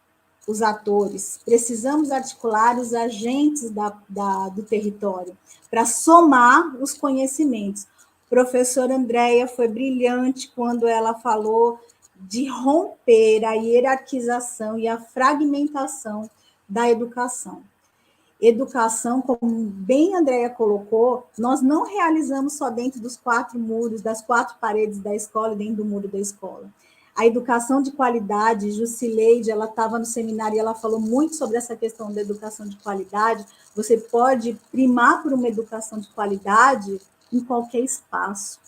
os atores, precisamos articular os agentes do território, para somar os conhecimentos. Professora Andréia foi brilhante quando ela falou de romper a hierarquização e a fragmentação da educação. Educação, como bem a Andréia colocou, nós não realizamos só dentro dos 4 muros, das 4 paredes da escola, dentro do muro da escola. A educação de qualidade, Jusileide, ela estava no seminário e ela falou muito sobre essa questão da educação de qualidade. Você pode primar por uma educação de qualidade em qualquer espaço,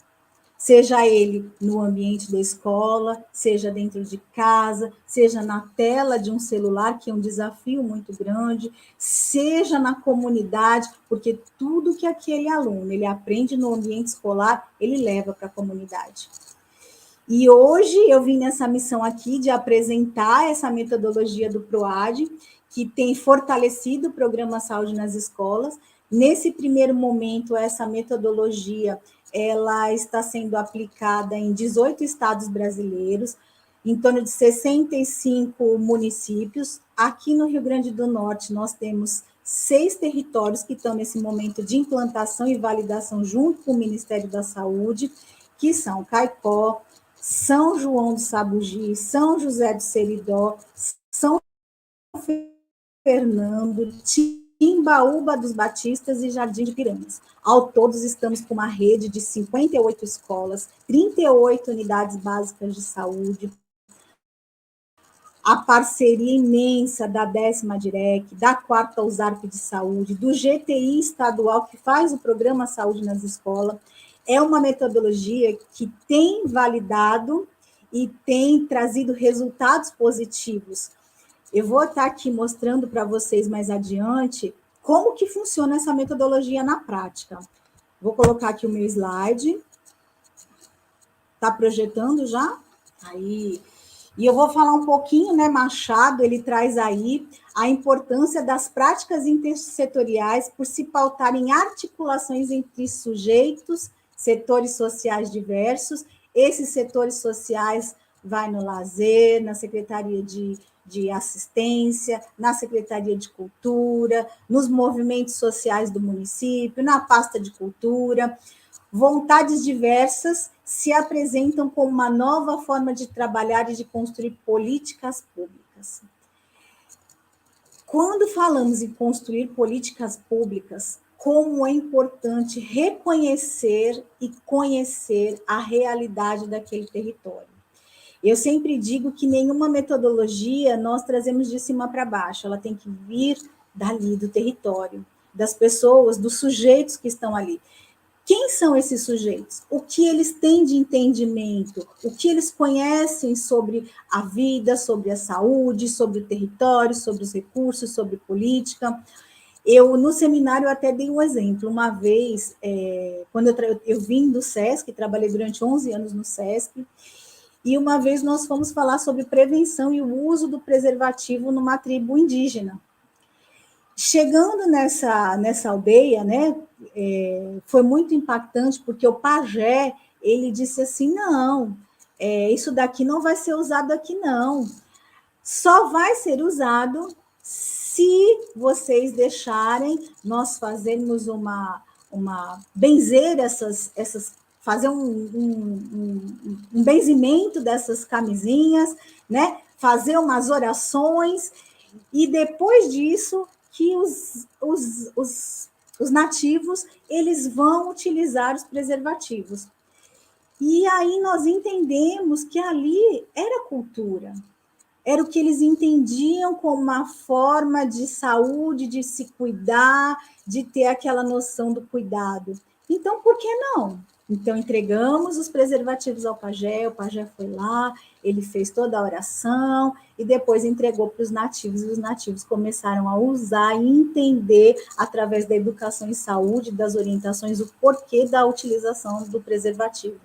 seja ele no ambiente da escola, seja dentro de casa, seja na tela de um celular, que é um desafio muito grande, seja na comunidade, porque tudo que aquele aluno ele aprende no ambiente escolar, ele leva para a comunidade. E hoje eu vim nessa missão aqui de apresentar essa metodologia do PROAD, que tem fortalecido o programa Saúde nas Escolas. Nesse primeiro momento, essa metodologia ela está sendo aplicada em 18 estados brasileiros, em torno de 65 municípios. Aqui no Rio Grande do Norte, nós temos 6 territórios que estão nesse momento de implantação e validação junto com o Ministério da Saúde, que são Caicó, São João do Sabugi, São José do Seridó, São Fernando, Timbaúba dos Batistas e Jardim de Piranhas. Ao todos, estamos com uma rede de 58 escolas, 38 unidades básicas de saúde, a parceria imensa da 10ª DIREC, da 4ª USARP de Saúde, do GTI estadual, que faz o programa Saúde nas Escolas, é uma metodologia que tem validado e tem trazido resultados positivos. Eu vou estar aqui mostrando para vocês mais adiante como que funciona essa metodologia na prática. Vou colocar aqui o meu slide. Está projetando já? Aí. E eu vou falar um pouquinho, né, Machado, ele traz aí a importância das práticas intersetoriais por se pautar em articulações entre sujeitos, setores sociais diversos. Esses setores sociais vai no lazer, na Secretaria de Assistência, na Secretaria de Cultura, nos movimentos sociais do município, na pasta de cultura. Vontades diversas se apresentam como uma nova forma de trabalhar e de construir políticas públicas. Quando falamos em construir políticas públicas, como é importante reconhecer e conhecer a realidade daquele território. Eu sempre digo que nenhuma metodologia nós trazemos de cima para baixo, ela tem que vir dali, do território, das pessoas, dos sujeitos que estão ali. Quem são esses sujeitos? O que eles têm de entendimento? O que eles conhecem sobre a vida, sobre a saúde, sobre o território, sobre os recursos, sobre política? No seminário, eu até dei um exemplo. Uma vez, quando eu vim do SESC, trabalhei durante 11 anos no SESC, e uma vez nós fomos falar sobre prevenção e o uso do preservativo numa tribo indígena. Chegando nessa aldeia, né, foi muito impactante, porque o pajé, ele disse assim, não, isso daqui não vai ser usado aqui, não. Só vai ser usado se vocês deixarem nós fazermos benzer fazer um benzimento dessas camisinhas, né, fazer umas orações, e depois disso, que os nativos, eles vão utilizar os preservativos. E aí nós entendemos que ali era cultura, era o que eles entendiam como uma forma de saúde, de se cuidar, de ter aquela noção do cuidado. Então, por que não? Então, entregamos os preservativos ao pajé, o pajé foi lá, ele fez toda a oração e depois entregou para os nativos, e os nativos começaram a usar e entender, através da educação em saúde, das orientações, o porquê da utilização do preservativo.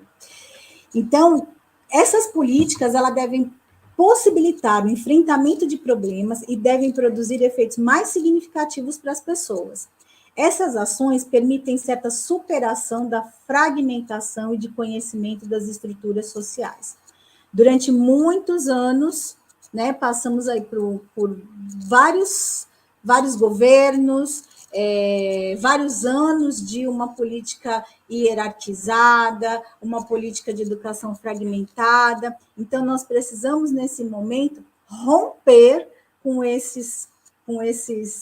Então, essas políticas, elas devem possibilitar o enfrentamento de problemas e devem produzir efeitos mais significativos para as pessoas. Essas ações permitem certa superação da fragmentação e de conhecimento das estruturas sociais. Durante muitos anos, né, passamos aí por vários governos, vários anos de uma política hierarquizada, uma política de educação fragmentada. Então, nós precisamos, nesse momento, romper com esses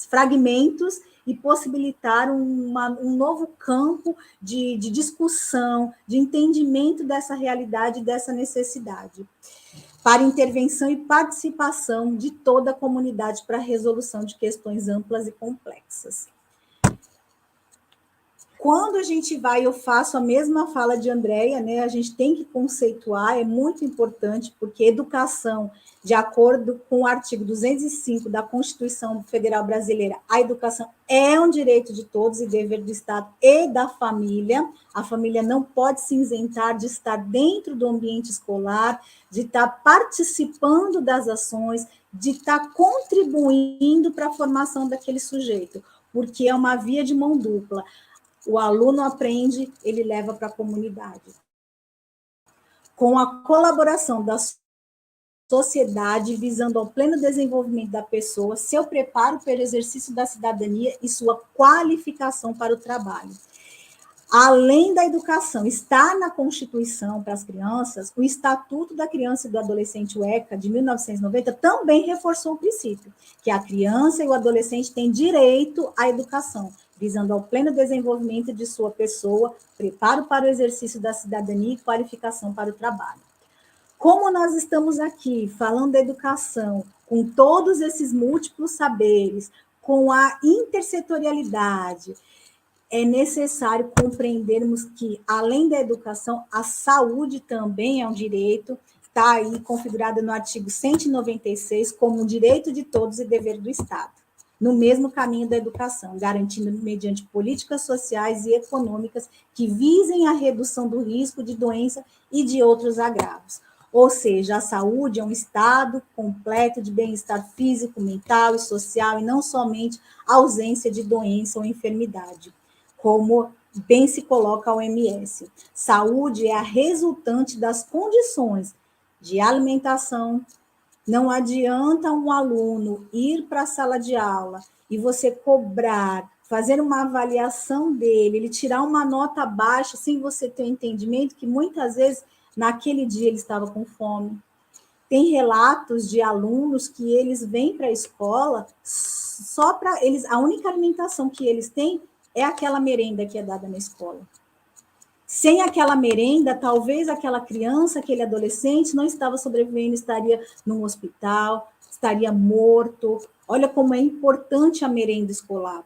fragmentos e possibilitar um novo campo de discussão, de entendimento dessa realidade, dessa necessidade, para intervenção e participação de toda a comunidade para a resolução de questões amplas e complexas. Quando a gente eu faço a mesma fala de Andréia, né, a gente tem que conceituar, é muito importante, porque educação, de acordo com o artigo 205 da Constituição Federal Brasileira, a educação é um direito de todos e dever do Estado e da família. A família não pode se isentar de estar dentro do ambiente escolar, de estar participando das ações, de estar contribuindo para a formação daquele sujeito, porque é uma via de mão dupla. O aluno aprende, ele leva para a comunidade. Com a colaboração da sociedade, visando ao pleno desenvolvimento da pessoa, seu preparo para o exercício da cidadania e sua qualificação para o trabalho. Além da educação, está na Constituição para as crianças, o Estatuto da Criança e do Adolescente, o ECA, de 1990, também reforçou o princípio, que a criança e o adolescente têm direito à educação, visando ao pleno desenvolvimento de sua pessoa, preparo para o exercício da cidadania e qualificação para o trabalho. Como nós estamos aqui falando da educação, com todos esses múltiplos saberes, com a intersetorialidade, é necessário compreendermos que, além da educação, a saúde também é um direito, está aí configurada no artigo 196 como um direito de todos e dever do Estado, no mesmo caminho da educação, garantindo mediante políticas sociais e econômicas que visem a redução do risco de doença e de outros agravos. Ou seja, a saúde é um estado completo de bem-estar físico, mental e social, e não somente a ausência de doença ou enfermidade, como bem se coloca a OMS. Saúde é a resultante das condições de alimentação. Não adianta um aluno ir para a sala de aula e você cobrar, fazer uma avaliação dele, ele tirar uma nota baixa sem você ter um entendimento que muitas vezes naquele dia ele estava com fome. Tem relatos de alunos que eles vêm para a escola só para eles, a única alimentação que eles têm é aquela merenda que é dada na escola. Sem aquela merenda, talvez aquela criança, aquele adolescente não estava sobrevivendo, estaria num hospital, estaria morto. Olha como é importante a merenda escolar.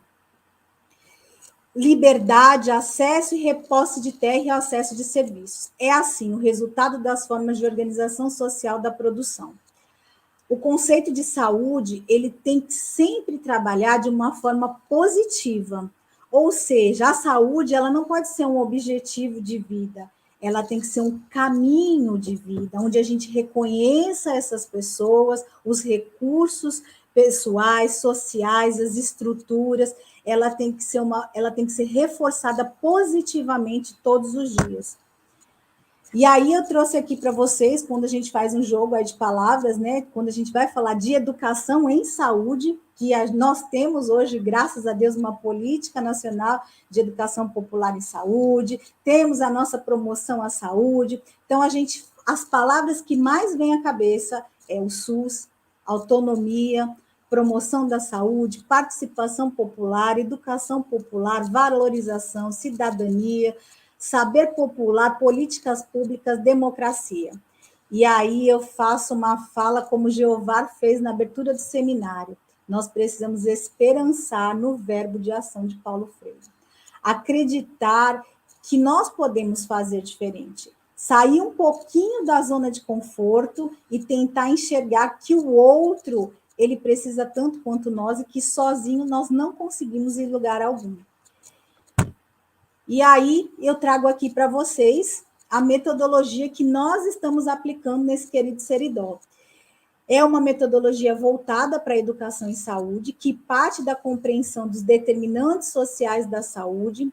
Liberdade, acesso e reposse de terra e acesso de serviços. É assim o resultado das formas de organização social da produção. O conceito de saúde, ele tem que sempre trabalhar de uma forma positiva. Ou seja, a saúde, ela não pode ser um objetivo de vida, ela tem que ser um caminho de vida, onde a gente reconheça essas pessoas, os recursos pessoais, sociais, as estruturas, ela tem que ser reforçada positivamente todos os dias. E aí eu trouxe aqui para vocês, quando a gente faz um jogo aí de palavras, né? Quando a gente vai falar de educação em saúde, que nós temos hoje, graças a Deus, uma política nacional de educação popular em saúde, temos a nossa promoção à saúde. Então, as palavras que mais vêm à cabeça é o SUS, autonomia, promoção da saúde, participação popular, educação popular, valorização, cidadania, saber popular, políticas públicas, democracia. E aí eu faço uma fala como Jeová fez na abertura do seminário. Nós precisamos esperançar no verbo de ação de Paulo Freire. Acreditar que nós podemos fazer diferente. Sair um pouquinho da zona de conforto e tentar enxergar que o outro, ele precisa tanto quanto nós e que sozinho nós não conseguimos ir em lugar algum. E aí eu trago aqui para vocês a metodologia que nós estamos aplicando nesse querido Seridó. É uma metodologia voltada para a educação em saúde, que parte da compreensão dos determinantes sociais da saúde,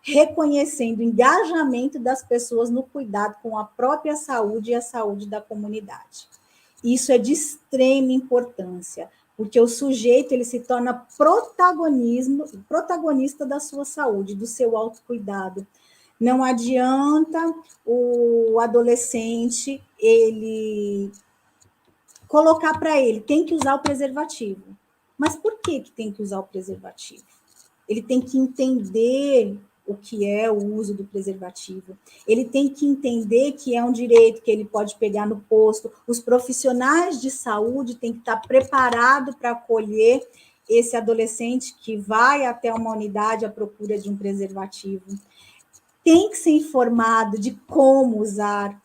reconhecendo o engajamento das pessoas no cuidado com a própria saúde e a saúde da comunidade. Isso é de extrema importância, porque o sujeito ele se torna protagonista da sua saúde, do seu autocuidado. Não adianta o adolescente ele colocar para ele, tem que usar o preservativo. Mas por que tem que usar o preservativo? Ele tem que entender o que é o uso do preservativo. Ele tem que entender que é um direito que ele pode pegar no posto. Os profissionais de saúde têm que estar preparados para acolher esse adolescente que vai até uma unidade à procura de um preservativo. Tem que ser informado de como usar,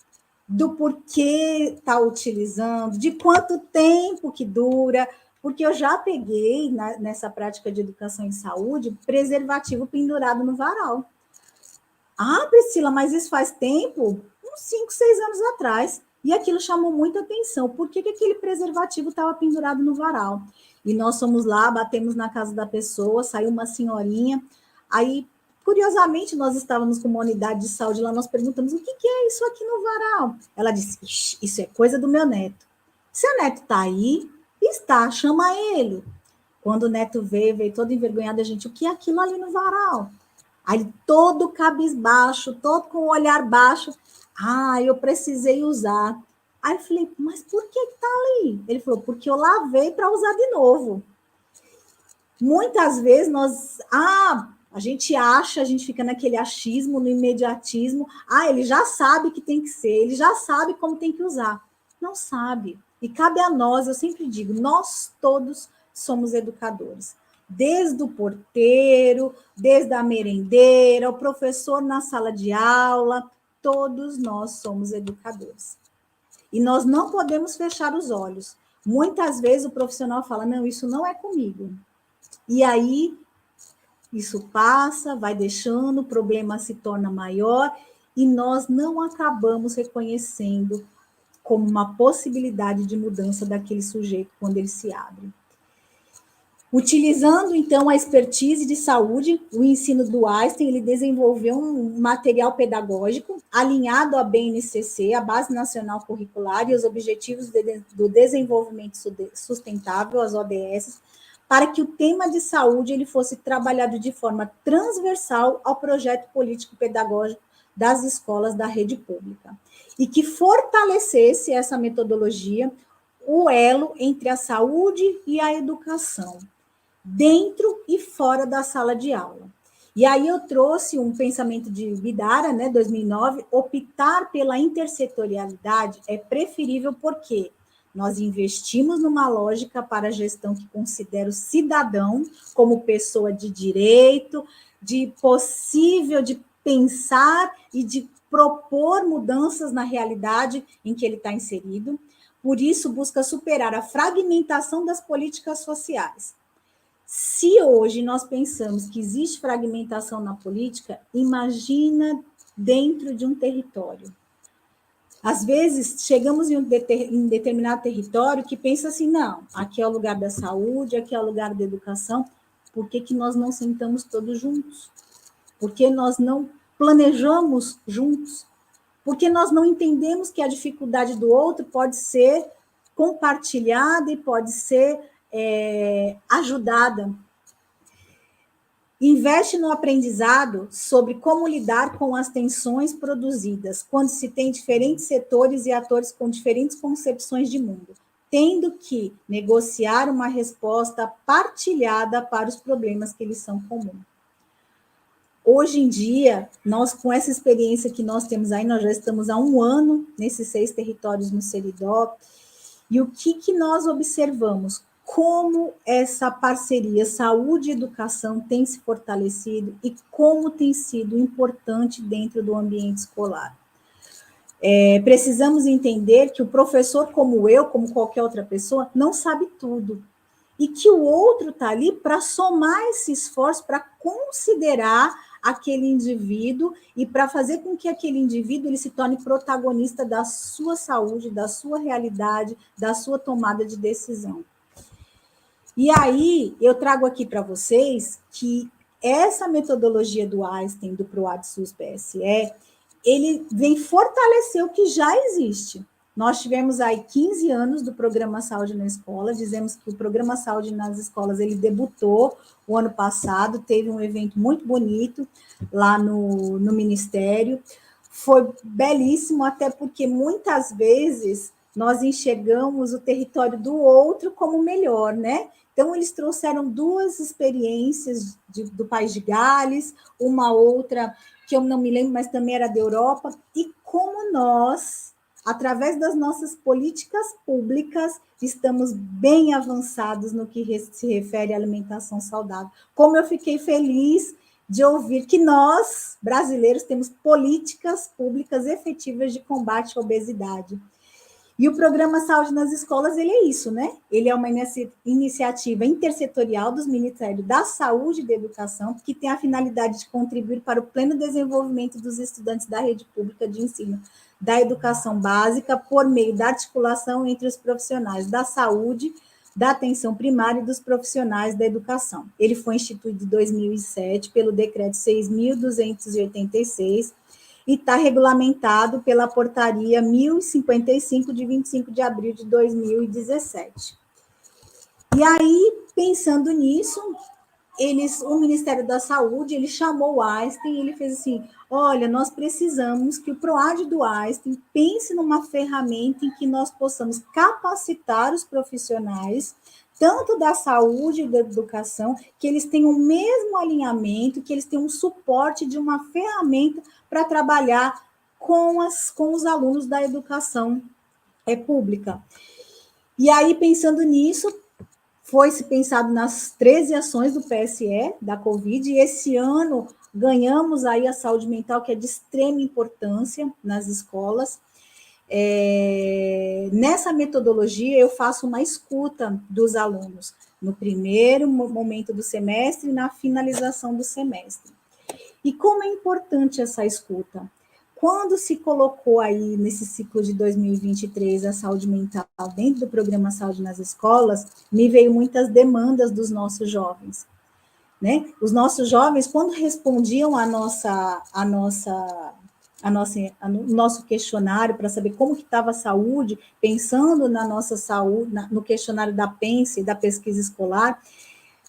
do porquê está utilizando, de quanto tempo que dura, porque eu já peguei, nessa prática de educação em saúde, preservativo pendurado no varal. Ah, Priscila, mas isso faz tempo? Uns 5, 6 anos atrás. E aquilo chamou muita atenção. Por que aquele preservativo estava pendurado no varal? E nós fomos lá, batemos na casa da pessoa, saiu uma senhorinha. Aí, curiosamente, nós estávamos com uma unidade de saúde lá, nós perguntamos, o que é isso aqui no varal? Ela disse, isso é coisa do meu neto. Seu neto está aí? Está, chama ele. Quando o neto veio todo envergonhado, a gente, o que é aquilo ali no varal? Aí todo cabisbaixo, todo com o olhar baixo, eu precisei usar. Aí eu falei, mas por que está ali? Ele falou, porque eu lavei para usar de novo. Muitas vezes a gente acha, a gente fica naquele achismo, no imediatismo, ele já sabe que tem que ser, ele já sabe como tem que usar. Não sabe. E cabe a nós, eu sempre digo, nós todos somos educadores. desde o porteiro, desde a merendeira, o professor na sala de aula, todos nós somos educadores. E nós não podemos fechar os olhos. Muitas vezes o profissional fala, não, isso não é comigo. E aí, isso passa, vai deixando, o problema se torna maior e nós não acabamos reconhecendo como uma possibilidade de mudança daquele sujeito quando ele se abre. Utilizando, então, a expertise de saúde, o ensino do Einstein, ele desenvolveu um material pedagógico alinhado à BNCC, a Base Nacional Curricular, e os Objetivos do Desenvolvimento Sustentável, as ODS, para que o tema de saúde ele fosse trabalhado de forma transversal ao projeto político-pedagógico das escolas da rede pública, e que fortalecesse essa metodologia, o elo entre a saúde e a educação, dentro e fora da sala de aula. E aí eu trouxe um pensamento de Vidara, 2009, optar pela intersetorialidade é preferível porque nós investimos numa lógica para a gestão que considera o cidadão como pessoa de direito, de possível de pensar e de propor mudanças na realidade em que ele está inserido. Por isso, busca superar a fragmentação das políticas sociais. Se hoje nós pensamos que existe fragmentação na política, imagina dentro de um território. Às vezes, chegamos em determinado território que pensa assim, não, aqui é o lugar da saúde, aqui é o lugar da educação, por que nós não sentamos todos juntos? Por que nós não planejamos juntos? Por que nós não entendemos que a dificuldade do outro pode ser compartilhada e pode ser ajudada? Investe no aprendizado sobre como lidar com as tensões produzidas quando se tem diferentes setores e atores com diferentes concepções de mundo, tendo que negociar uma resposta partilhada para os problemas que lhes são comuns. Hoje em dia, nós, com essa experiência que nós temos aí, nós já estamos há 1 ano nesses 6 territórios no Seridó, e o que nós observamos? Como essa parceria saúde e educação tem se fortalecido e como tem sido importante dentro do ambiente escolar. Precisamos entender que o professor, como eu, como qualquer outra pessoa, não sabe tudo. E que o outro está ali para somar esse esforço, para considerar aquele indivíduo e para fazer com que aquele indivíduo ele se torne protagonista da sua saúde, da sua realidade, da sua tomada de decisão. E aí, eu trago aqui para vocês que essa metodologia do Einstein, do PROAD-SUS-PSE, ele vem fortalecer o que já existe. Nós tivemos aí 15 anos do Programa Saúde na Escola, dizemos que o Programa Saúde nas Escolas, ele debutou o ano passado, teve um evento muito bonito lá no Ministério, foi belíssimo, até porque muitas vezes nós enxergamos o território do outro como melhor, né? Então, eles trouxeram 2 experiências do País de Gales, uma outra que eu não me lembro, mas também era da Europa, e como nós, através das nossas políticas públicas, estamos bem avançados no que se refere à alimentação saudável. Como eu fiquei feliz de ouvir que nós, brasileiros, temos políticas públicas efetivas de combate à obesidade. E o Programa Saúde nas Escolas, ele é isso, né? Ele é uma iniciativa intersetorial dos Ministérios da Saúde e da Educação, que tem a finalidade de contribuir para o pleno desenvolvimento dos estudantes da rede pública de ensino da educação básica, por meio da articulação entre os profissionais da saúde, da atenção primária e dos profissionais da educação. Ele foi instituído em 2007 pelo Decreto 6.286, e está regulamentado pela Portaria 1055, de 25 de abril de 2017. E aí, pensando nisso, o Ministério da Saúde, ele chamou o Einstein, ele fez assim, olha, nós precisamos que o PROAD do Einstein pense numa ferramenta em que nós possamos capacitar os profissionais, tanto da saúde e da educação, que eles tenham o mesmo alinhamento, que eles tenham um suporte de uma ferramenta para trabalhar com os alunos da educação pública. E aí, pensando nisso, foi se pensado nas 13 ações do PSE, da Covid, e esse ano ganhamos aí a saúde mental, que é de extrema importância nas escolas. Nessa metodologia, eu faço uma escuta dos alunos, no primeiro momento do semestre e na finalização do semestre. E como é importante essa escuta? Quando se colocou aí, nesse ciclo de 2023, a saúde mental dentro do programa Saúde nas Escolas, me veio muitas demandas dos nossos jovens, né? Os nossos jovens, quando respondiam o nosso questionário para saber como que estava a saúde, pensando na nossa saúde, no questionário da PENSE, da pesquisa escolar,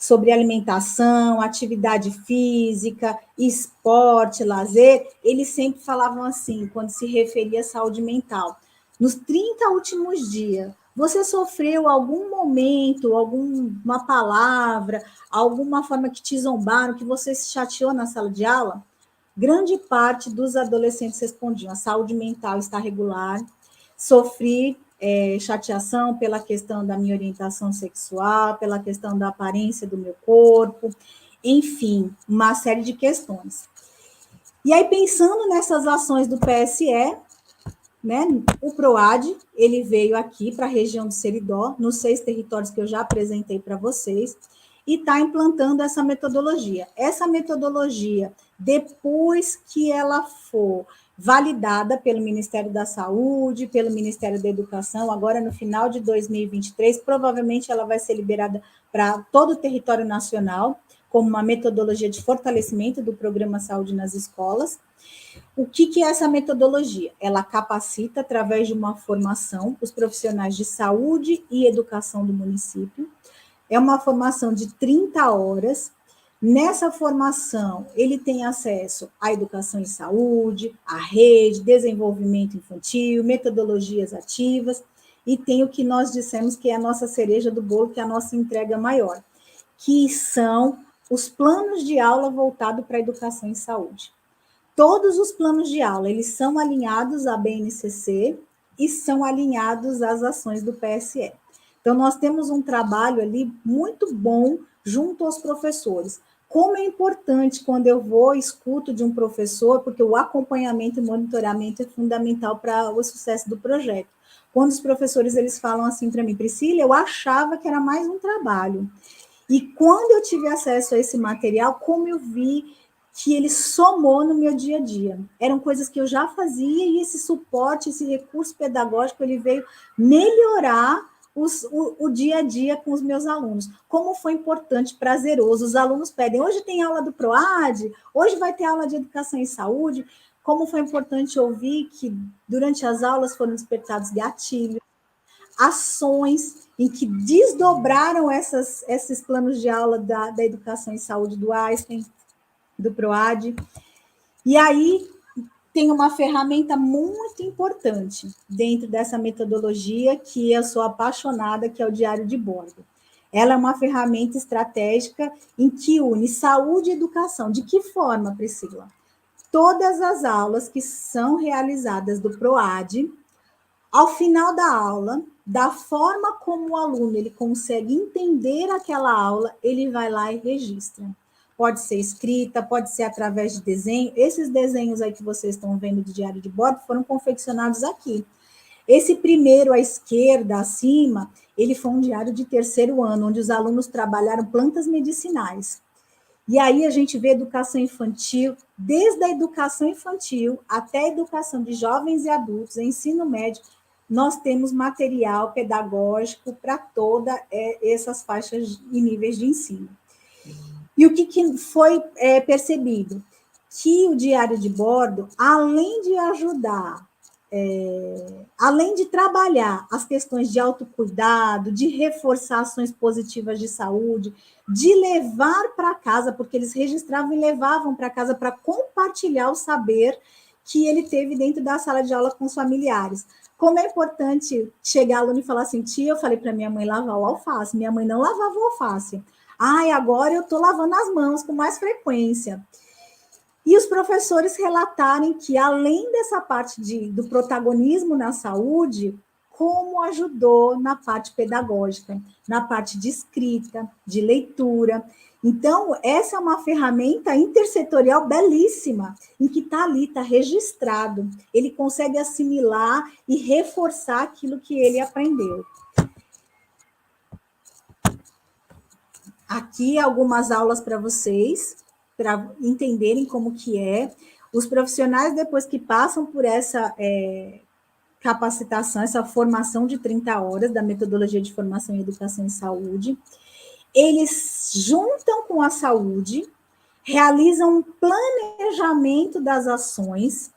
sobre alimentação, atividade física, esporte, lazer, eles sempre falavam assim, quando se referia à saúde mental. Nos 30 últimos dias, você sofreu algum momento, alguma palavra, alguma forma que te zombaram, que você se chateou na sala de aula? Grande parte dos adolescentes respondiam: a saúde mental está regular, sofri chateação pela questão da minha orientação sexual, pela questão da aparência do meu corpo, enfim, uma série de questões. E aí, pensando nessas ações do PSE, né, o PROAD, ele veio aqui para a região do Seridó, nos 6 territórios que eu já apresentei para vocês, e está implantando essa metodologia. Essa metodologia, depois que ela for validada pelo Ministério da Saúde, pelo Ministério da Educação, agora no final de 2023, provavelmente ela vai ser liberada para todo o território nacional, como uma metodologia de fortalecimento do programa Saúde nas Escolas. O que é essa metodologia? Ela capacita, através de uma formação, os profissionais de saúde e educação do município. É uma formação de 30 horas. Nessa formação, ele tem acesso à educação em saúde, à rede, desenvolvimento infantil, metodologias ativas, e tem o que nós dissemos que é a nossa cereja do bolo, que é a nossa entrega maior, que são os planos de aula voltados para a educação em saúde. Todos os planos de aula, eles são alinhados à BNCC e são alinhados às ações do PSE. Então, nós temos um trabalho ali muito bom junto aos professores. Como é importante quando eu vou escuto de um professor, porque o acompanhamento e monitoramento é fundamental para o sucesso do projeto. Quando os professores eles falam assim para mim: Priscila, eu achava que era mais um trabalho. E quando eu tive acesso a esse material, como eu vi que ele somou no meu dia a dia. Eram coisas que eu já fazia e esse suporte, esse recurso pedagógico, ele veio melhorar o dia a dia com os meus alunos. Como foi importante, prazeroso. Os alunos pedem: hoje tem aula do PROAD, hoje vai ter aula de educação em saúde. Como foi importante ouvir que durante as aulas foram despertados gatilhos, ações em que desdobraram esses planos de aula da educação em saúde do Einstein, do PROAD. E aí tem uma ferramenta muito importante dentro dessa metodologia que eu sou apaixonada, que é o diário de bordo. Ela é uma ferramenta estratégica em que une saúde e educação. De que forma, Priscila? Todas as aulas que são realizadas do PROAD, ao final da aula, da forma como o aluno ele consegue entender aquela aula, ele vai lá e registra. Pode ser escrita, pode ser através de desenho. Esses desenhos aí que vocês estão vendo do diário de bordo foram confeccionados aqui. Esse primeiro à esquerda, acima, ele foi um diário de 3º ano, onde os alunos trabalharam plantas medicinais. E aí a gente vê educação infantil, desde a educação infantil até a educação de jovens e adultos, ensino médio, nós temos material pedagógico para todas essas faixas e níveis de ensino. E o que foi percebido? Que o diário de bordo, além de ajudar, além de trabalhar as questões de autocuidado, de reforçar ações positivas de saúde, de levar para casa, porque eles registravam e levavam para casa para compartilhar o saber que ele teve dentro da sala de aula com os familiares. Como é importante chegar aluno e falar assim: tia, eu falei para minha mãe lavar o alface, minha mãe não lavava o alface. Ai, agora eu estou lavando as mãos com mais frequência. E os professores relatarem que, além dessa parte do protagonismo na saúde, como ajudou na parte pedagógica, na parte de escrita, de leitura. Então, essa é uma ferramenta intersetorial belíssima, em que está ali, está registrado. Ele consegue assimilar e reforçar aquilo que ele aprendeu. Aqui algumas aulas para vocês, para entenderem como que é. Os profissionais, depois que passam por essa capacitação, essa formação de 30 horas da metodologia de formação em educação e saúde, eles juntam com a saúde, realizam um planejamento das ações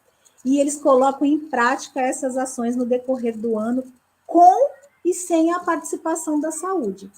e eles colocam em prática essas ações no decorrer do ano, com e sem a participação da saúde.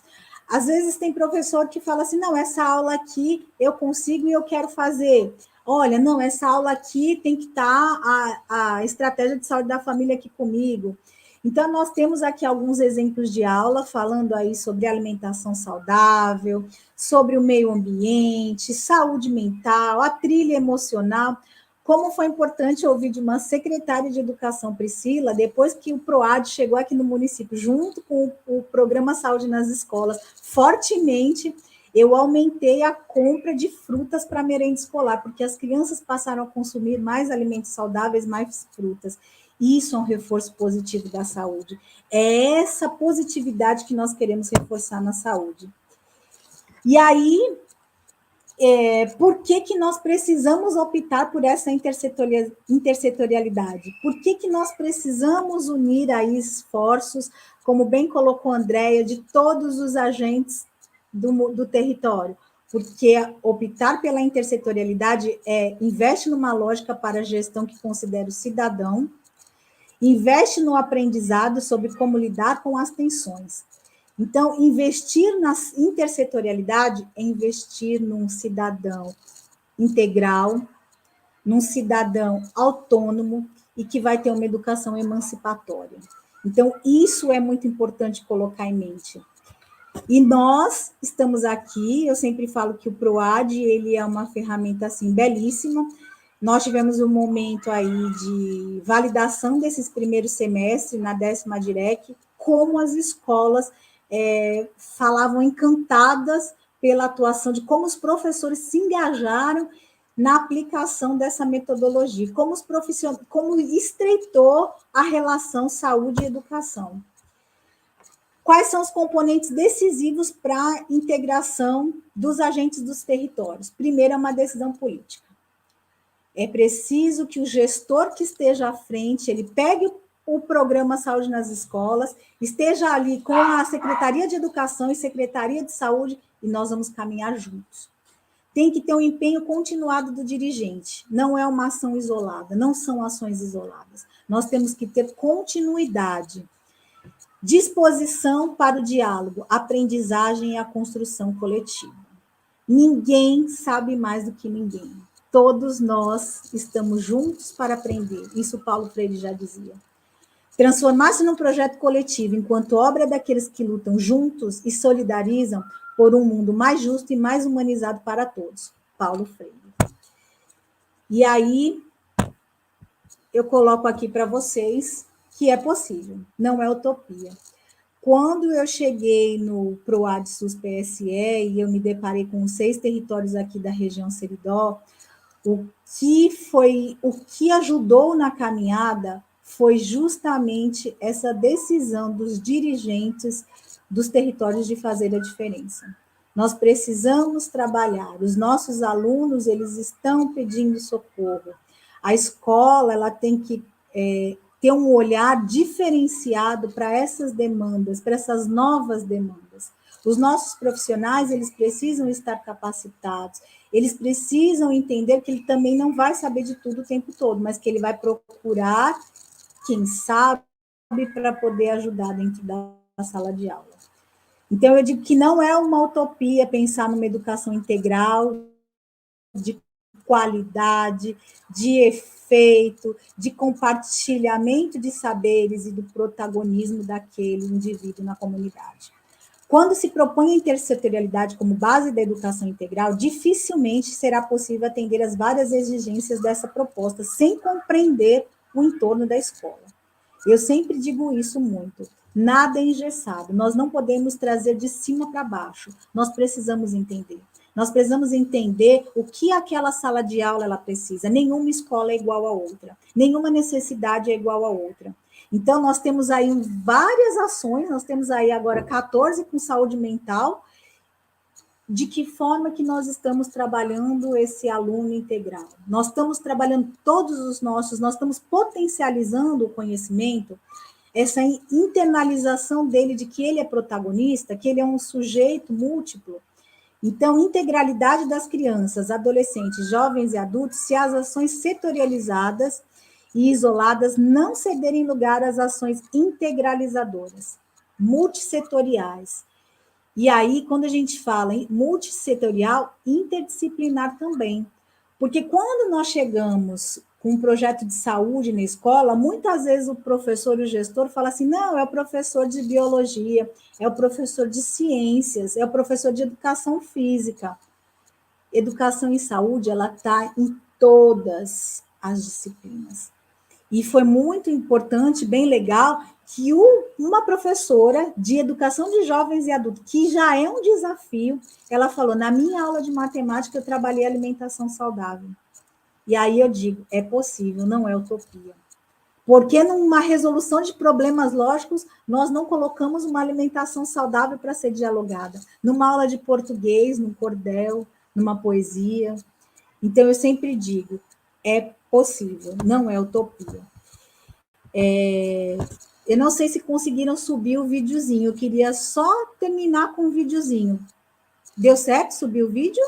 Às vezes tem professor que fala assim, não, essa aula aqui eu consigo e eu quero fazer. Olha, não, essa aula aqui tem que estar a estratégia de saúde da família aqui comigo. Então, nós temos aqui alguns exemplos de aula, falando aí sobre alimentação saudável, sobre o meio ambiente, saúde mental, a trilha emocional. Como foi importante ouvir de uma secretária de educação, Priscila, depois que o PROAD chegou aqui no município, junto com o programa Saúde nas Escolas, fortemente, eu aumentei a compra de frutas para merenda escolar, porque as crianças passaram a consumir mais alimentos saudáveis, mais frutas. Isso é um reforço positivo da saúde. É essa positividade que nós queremos reforçar na saúde. E aí, por que nós precisamos optar por essa intersetorialidade? Por que nós precisamos unir aí esforços, como bem colocou a Andréia, de todos os agentes do território? Porque optar pela intersetorialidade investe numa lógica para a gestão que considera o cidadão, investe no aprendizado sobre como lidar com as tensões. Então, investir na intersetorialidade é investir num cidadão integral, num cidadão autônomo e que vai ter uma educação emancipatória. Então, isso é muito importante colocar em mente. E nós estamos aqui, eu sempre falo que o PROAD, ele é uma ferramenta, assim, belíssima. Nós tivemos um momento aí de validação desses primeiros semestres na 10ª DIREC, como as escolas falavam encantadas pela atuação, de como os professores se engajaram na aplicação dessa metodologia, como estreitou a relação saúde e educação. Quais são os componentes decisivos para a integração dos agentes dos territórios? Primeiro, é uma decisão política. É preciso que o gestor que esteja à frente, ele pegue o programa Saúde nas Escolas, esteja ali com a Secretaria de Educação e Secretaria de Saúde, e nós vamos caminhar juntos. Tem que ter um empenho continuado do dirigente, não é uma ação isolada, não são ações isoladas. Nós temos que ter continuidade, disposição para o diálogo, aprendizagem e a construção coletiva. Ninguém sabe mais do que ninguém. Todos nós estamos juntos para aprender. Isso Paulo Freire já dizia. Transformar-se num projeto coletivo enquanto obra daqueles que lutam juntos e solidarizam por um mundo mais justo e mais humanizado para todos. Paulo Freire. E aí, eu coloco aqui para vocês que é possível, não é utopia. Quando eu cheguei no PROAD SUS PSE e eu me deparei com os 6 territórios aqui da região Seridó, o que ajudou na caminhada foi justamente essa decisão dos dirigentes dos territórios de fazer a diferença. Nós precisamos trabalhar, os nossos alunos, eles estão pedindo socorro. A escola, ela tem que ter um olhar diferenciado para essas demandas, para essas novas demandas. Os nossos profissionais, eles precisam estar capacitados, eles precisam entender que ele também não vai saber de tudo o tempo todo, mas que ele vai procurar quem sabe para poder ajudar dentro da sala de aula. Então, eu digo que não é uma utopia pensar numa educação integral, de qualidade, de efeito, de compartilhamento de saberes e do protagonismo daquele indivíduo na comunidade. Quando se propõe a intersetorialidade como base da educação integral, dificilmente será possível atender às várias exigências dessa proposta, sem compreender o entorno da escola. Eu sempre digo isso muito. Nada é engessado. Nós não podemos trazer de cima para baixo. Nós precisamos entender. Nós precisamos entender o que aquela sala de aula ela precisa. Nenhuma escola é igual a outra. Nenhuma necessidade é igual a outra. Então, nós temos aí várias ações, nós temos aí agora 14 com saúde mental. De que forma que nós estamos trabalhando esse aluno integral? Nós estamos trabalhando todos os nossos, nós estamos potencializando o conhecimento, essa internalização dele de que ele é protagonista, que ele é um sujeito múltiplo. Então, integralidade das crianças, adolescentes, jovens e adultos, se as ações setorializadas e isoladas não cederem lugar às ações integralizadoras, multissetoriais. E aí, quando a gente fala em multissetorial, interdisciplinar também. Porque quando nós chegamos com um projeto de saúde na escola, muitas vezes o professor e o gestor falam assim, não, é o professor de biologia, é o professor de ciências, é o professor de educação física. Educação em saúde, ela está em todas as disciplinas. E foi muito importante, bem legal, que uma professora de educação de jovens e adultos, que já é um desafio, ela falou, na minha aula de matemática eu trabalhei alimentação saudável. E aí eu digo, é possível, não é utopia. Porque numa resolução de problemas lógicos, nós não colocamos uma alimentação saudável para ser dialogada. Numa aula de português, num cordel, numa poesia. Então, eu sempre digo, é possível, não é utopia. Eu não sei se conseguiram subir o videozinho, eu queria só terminar com o videozinho. Deu certo subir o vídeo?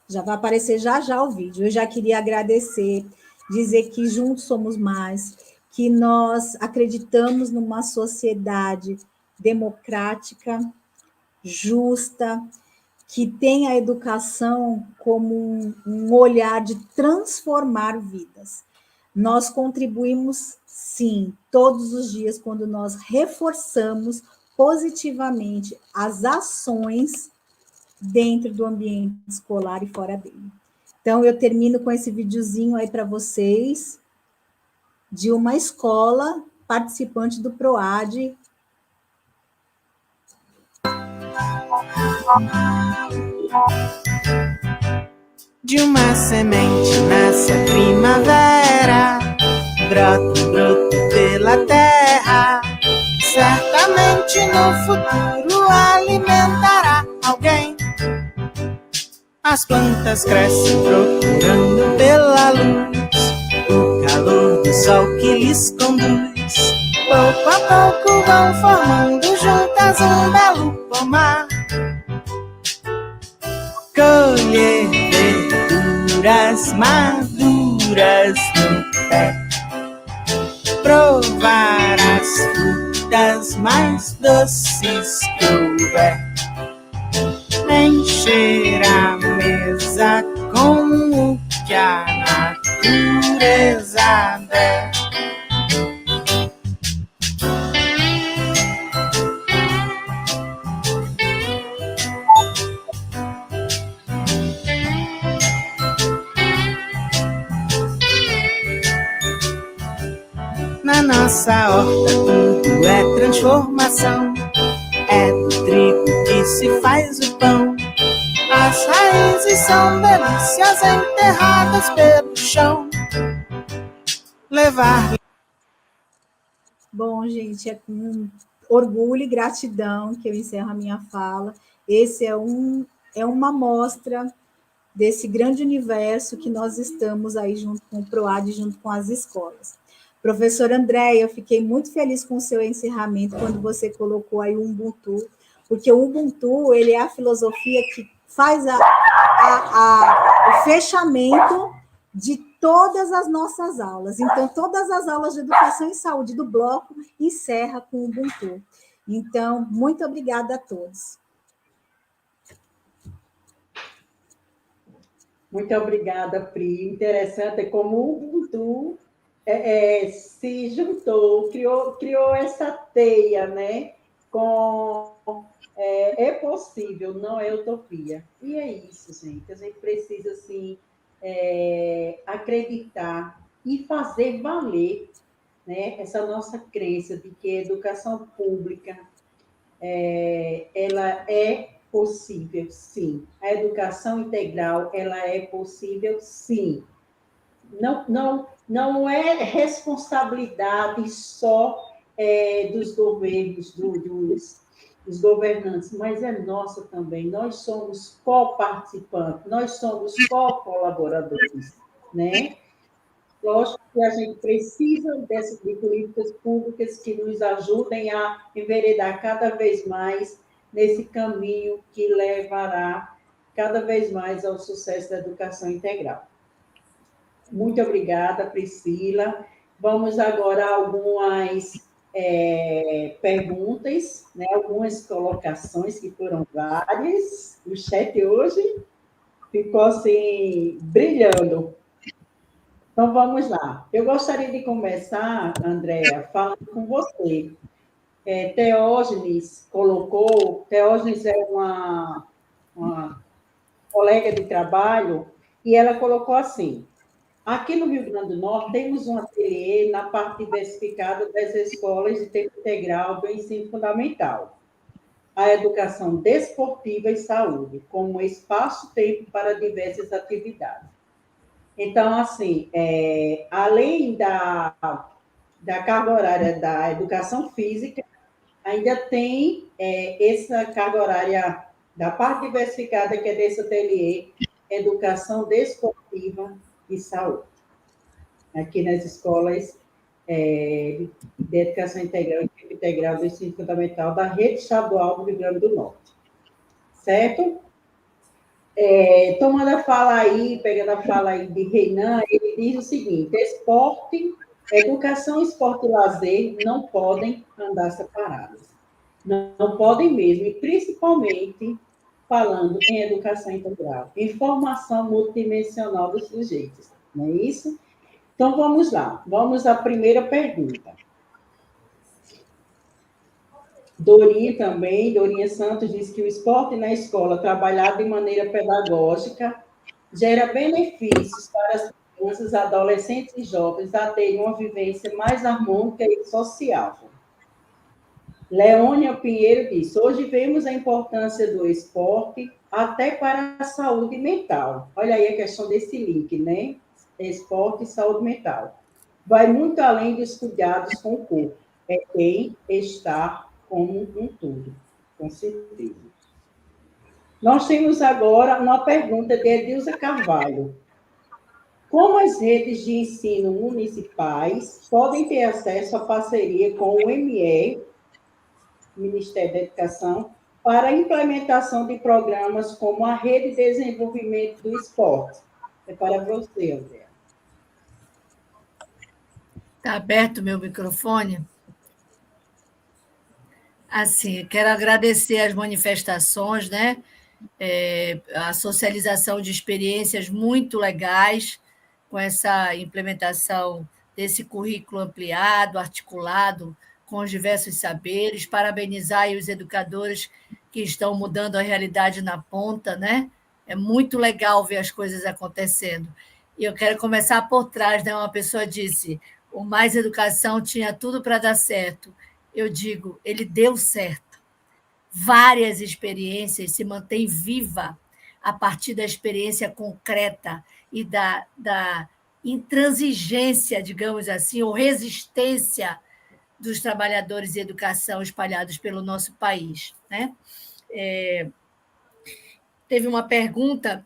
Já vai aparecer já o vídeo. Eu já queria agradecer, dizer que juntos somos mais, que nós acreditamos numa sociedade democrática, justa, que tem a educação como um olhar de transformar vidas. Nós contribuímos, sim, todos os dias, quando nós reforçamos positivamente as ações dentro do ambiente escolar e fora dele. Então, eu termino com esse videozinho aí para vocês, de uma escola participante do PROAD. De uma semente nasce a primavera, brota um broto pela terra, certamente no futuro alimentará alguém. As plantas crescem procurando pela luz, o calor do sol que lhes conduz. Pouco a pouco vão formando juntas um belo pomar. Colher verduras maduras no pé, provar as frutas mais doces que houver, encher a mesa com o que a natureza der. Na nossa horta tudo é transformação, é do trigo que se faz o pão. As raízes são delícias enterradas pelo chão. Levar. Bom, gente, é com orgulho e gratidão que eu encerro a minha fala. Esse é uma amostra desse grande universo que nós estamos aí junto com o PROAD, junto com as escolas. Professor André, eu fiquei muito feliz com o seu encerramento, quando você colocou aí o Ubuntu, porque o Ubuntu, ele é a filosofia que faz o fechamento de todas as nossas aulas. Então, todas as aulas de educação e saúde do bloco encerra com o Ubuntu. Então, muito obrigada a todos. Muito obrigada, Pri. Interessante como o Ubuntu se juntou, criou essa teia, né, com é possível, não é utopia. E é isso, gente. A gente precisa, assim, acreditar e fazer valer, né, essa nossa crença de que a educação pública ela é possível, sim. A educação integral ela é possível, sim. Não é responsabilidade só dos governos, dos governantes, mas é nossa também. Nós somos co-participantes, nós somos co-colaboradores, né? Lógico que a gente precisa de políticas públicas que nos ajudem a enveredar cada vez mais nesse caminho que levará cada vez mais ao sucesso da educação integral. Muito obrigada, Priscila. Vamos agora a algumas perguntas, né? Algumas colocações, que foram várias. O chat hoje ficou assim, brilhando. Então, vamos lá. Eu gostaria de começar, Andréa, falando com você. Teógenes é uma colega de trabalho, e ela colocou assim: aqui no Rio Grande do Norte, temos um ateliê na parte diversificada das escolas de tempo integral do ensino fundamental, a educação desportiva e saúde, como espaço-tempo para diversas atividades. Então, assim, além da carga horária da educação física, ainda tem essa carga horária da parte diversificada, que é desse ateliê, educação desportiva e saúde, aqui nas escolas de educação integral do ensino fundamental da rede estadual do Rio Grande do Norte. Certo? Tomando a fala aí, pegando a fala aí de Reinan, ele diz o seguinte: educação, esporte e lazer não podem andar separados. Não podem mesmo, e principalmente falando em educação integral, em formação multidimensional dos sujeitos, não é isso? Então, vamos lá. Vamos à primeira pergunta. Dorinha Santos diz que o esporte na escola, trabalhado de maneira pedagógica, gera benefícios para as crianças, adolescentes e jovens a terem uma vivência mais harmônica e social. Leônia Pinheiro diz: hoje vemos a importância do esporte até para a saúde mental. Olha aí a questão desse link, né? Esporte e saúde mental. Vai muito além dos cuidados com o corpo. É quem está como um todo, com certeza. Nós temos agora uma pergunta de Edilza Carvalho. Como as redes de ensino municipais podem ter acesso à parceria com o ME, Ministério da Educação, para a implementação de programas como a Rede de Desenvolvimento do Esporte? É para você, André. Está aberto o meu microfone? Assim, quero agradecer as manifestações, né? A socialização de experiências muito legais com essa implementação desse currículo ampliado, articulado com os diversos saberes, parabenizar aí os educadores que estão mudando a realidade na ponta, né? É muito legal ver as coisas acontecendo. E eu quero começar por trás, né? Uma pessoa disse: o Mais Educação tinha tudo para dar certo. Eu digo, ele deu certo. Várias experiências se mantêm viva a partir da experiência concreta e da intransigência, digamos assim, ou resistência dos trabalhadores de educação espalhados pelo nosso país, né? Teve uma pergunta,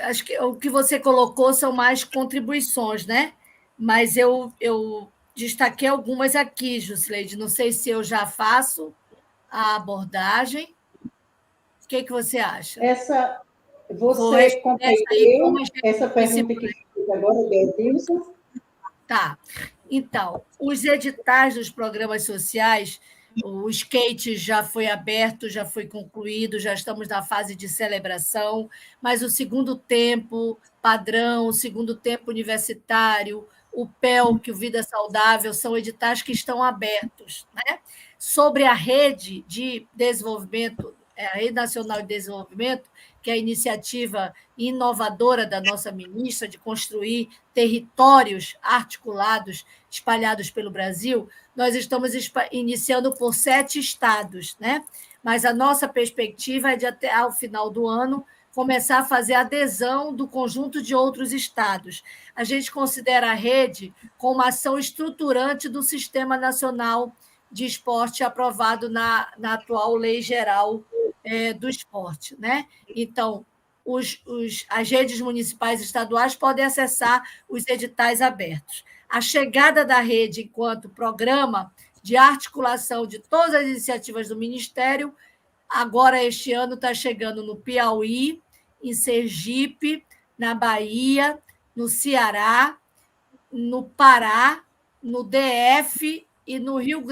acho que o que você colocou são mais contribuições, né? Mas eu destaquei algumas aqui, Jusceleide, não sei se eu já faço a abordagem. O que você acha? Você compreendeu essa pergunta que fiz agora, Edilza? Tá. Então, os editais dos programas sociais, o skate já foi aberto, já foi concluído, já estamos na fase de celebração, mas o segundo tempo padrão, o segundo tempo universitário, o PELC, o Vida Saudável, são editais que estão abertos, né? Sobre a rede de desenvolvimento, a Rede Nacional de Desenvolvimento, que é a iniciativa inovadora da nossa ministra de construir territórios articulados, espalhados pelo Brasil, nós estamos iniciando por 7 estados, né? Mas a nossa perspectiva é de até ao final do ano começar a fazer adesão do conjunto de outros estados. A gente considera a rede como uma ação estruturante do Sistema Nacional de Esporte aprovado na atual Lei Geral do Esporte, né? Então, as redes municipais e estaduais podem acessar os editais abertos. A chegada da rede enquanto programa de articulação de todas as iniciativas do Ministério, agora, este ano, está chegando no Piauí, em Sergipe, na Bahia, no Ceará, no Pará, no DF e no Rio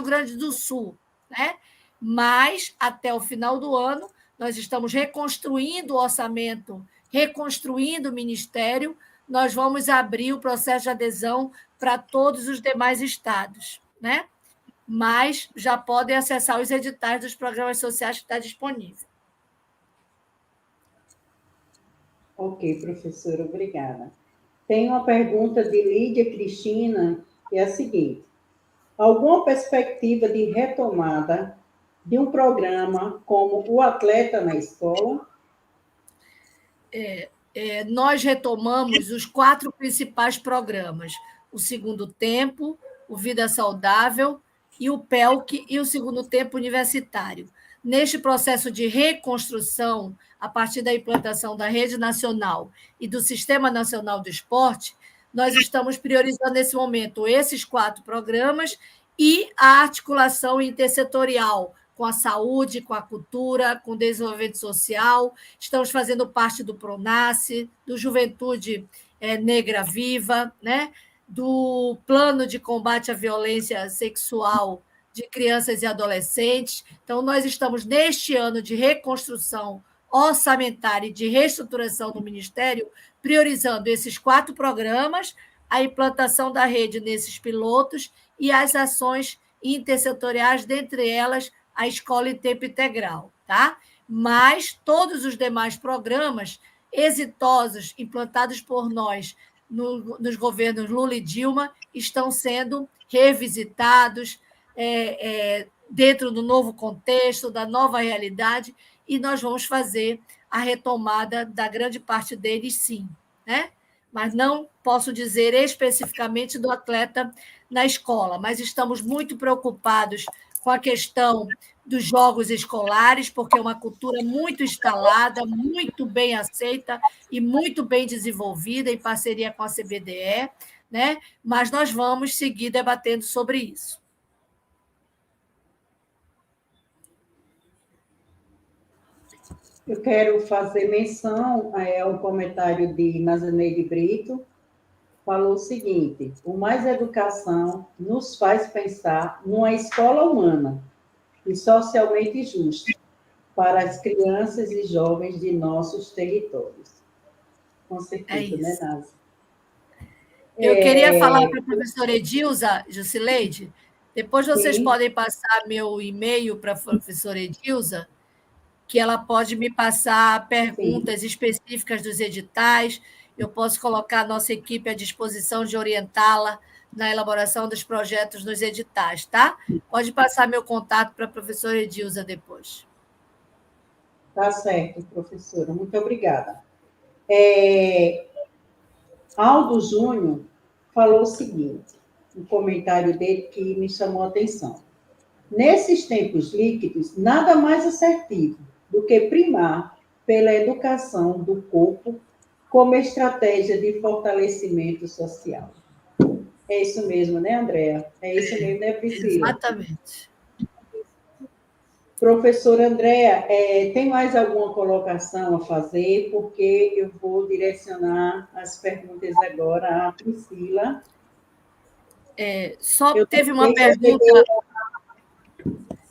Grande do Sul, né? Mas, até o final do ano, nós estamos reconstruindo o orçamento, reconstruindo o Ministério, nós vamos abrir o processo de adesão para todos os demais estados, né? Mas já podem acessar os editais dos programas sociais que está disponível. Ok, professora, obrigada. Tem uma pergunta de Lídia Cristina, que é a seguinte: alguma perspectiva de retomada de um programa como o Atleta na Escola? Nós retomamos os 4 principais programas: o Segundo Tempo, o Vida Saudável, e o PELC e o Segundo Tempo Universitário. Neste processo de reconstrução, a partir da implantação da Rede Nacional e do Sistema Nacional do Esporte, nós estamos priorizando nesse momento esses 4 programas e a articulação intersetorial com a saúde, com a cultura, com o desenvolvimento social. Estamos fazendo parte do PRONASSE, do Juventude Negra Viva, né? Do Plano de Combate à Violência Sexual de Crianças e Adolescentes. Então, nós estamos, neste ano de reconstrução orçamentária e de reestruturação do Ministério, priorizando esses 4 programas, a implantação da rede nesses pilotos e as ações intersetoriais, dentre elas a escola em tempo integral, tá? Mas todos os demais programas exitosos implantados por nós nos governos Lula e Dilma estão sendo revisitados dentro do novo contexto, da nova realidade, e nós vamos fazer a retomada da grande parte deles, sim, né? Mas não posso dizer especificamente do atleta na escola, mas estamos muito preocupados com a questão dos jogos escolares, porque é uma cultura muito instalada, muito bem aceita e muito bem desenvolvida em parceria com a CBDE, né? Mas nós vamos seguir debatendo sobre isso. Eu quero fazer menção ao comentário de Nazineide Brito, falou o seguinte: o Mais Educação nos faz pensar numa escola humana e socialmente justa para as crianças e jovens de nossos territórios. Com certeza, né, Nazi? Eu queria falar para a professora Edilza, Jusileide, depois vocês Sim. podem passar meu e-mail para a professora Edilza, que ela pode me passar perguntas específicas dos editais, eu posso colocar a nossa equipe à disposição de orientá-la na elaboração dos projetos nos editais, tá? Pode passar meu contato para a professora Edilza depois. Tá certo, professora. Muito obrigada. Aldo Júnior falou o seguinte, um comentário dele que me chamou a atenção. Nesses tempos líquidos, nada mais assertivo do que primar pela educação do corpo como estratégia de fortalecimento social. É isso mesmo, né, Andréa? É isso mesmo, né, Priscila? Exatamente. Professora Andréa, tem mais alguma colocação a fazer? Porque eu vou direcionar as perguntas agora à Priscila.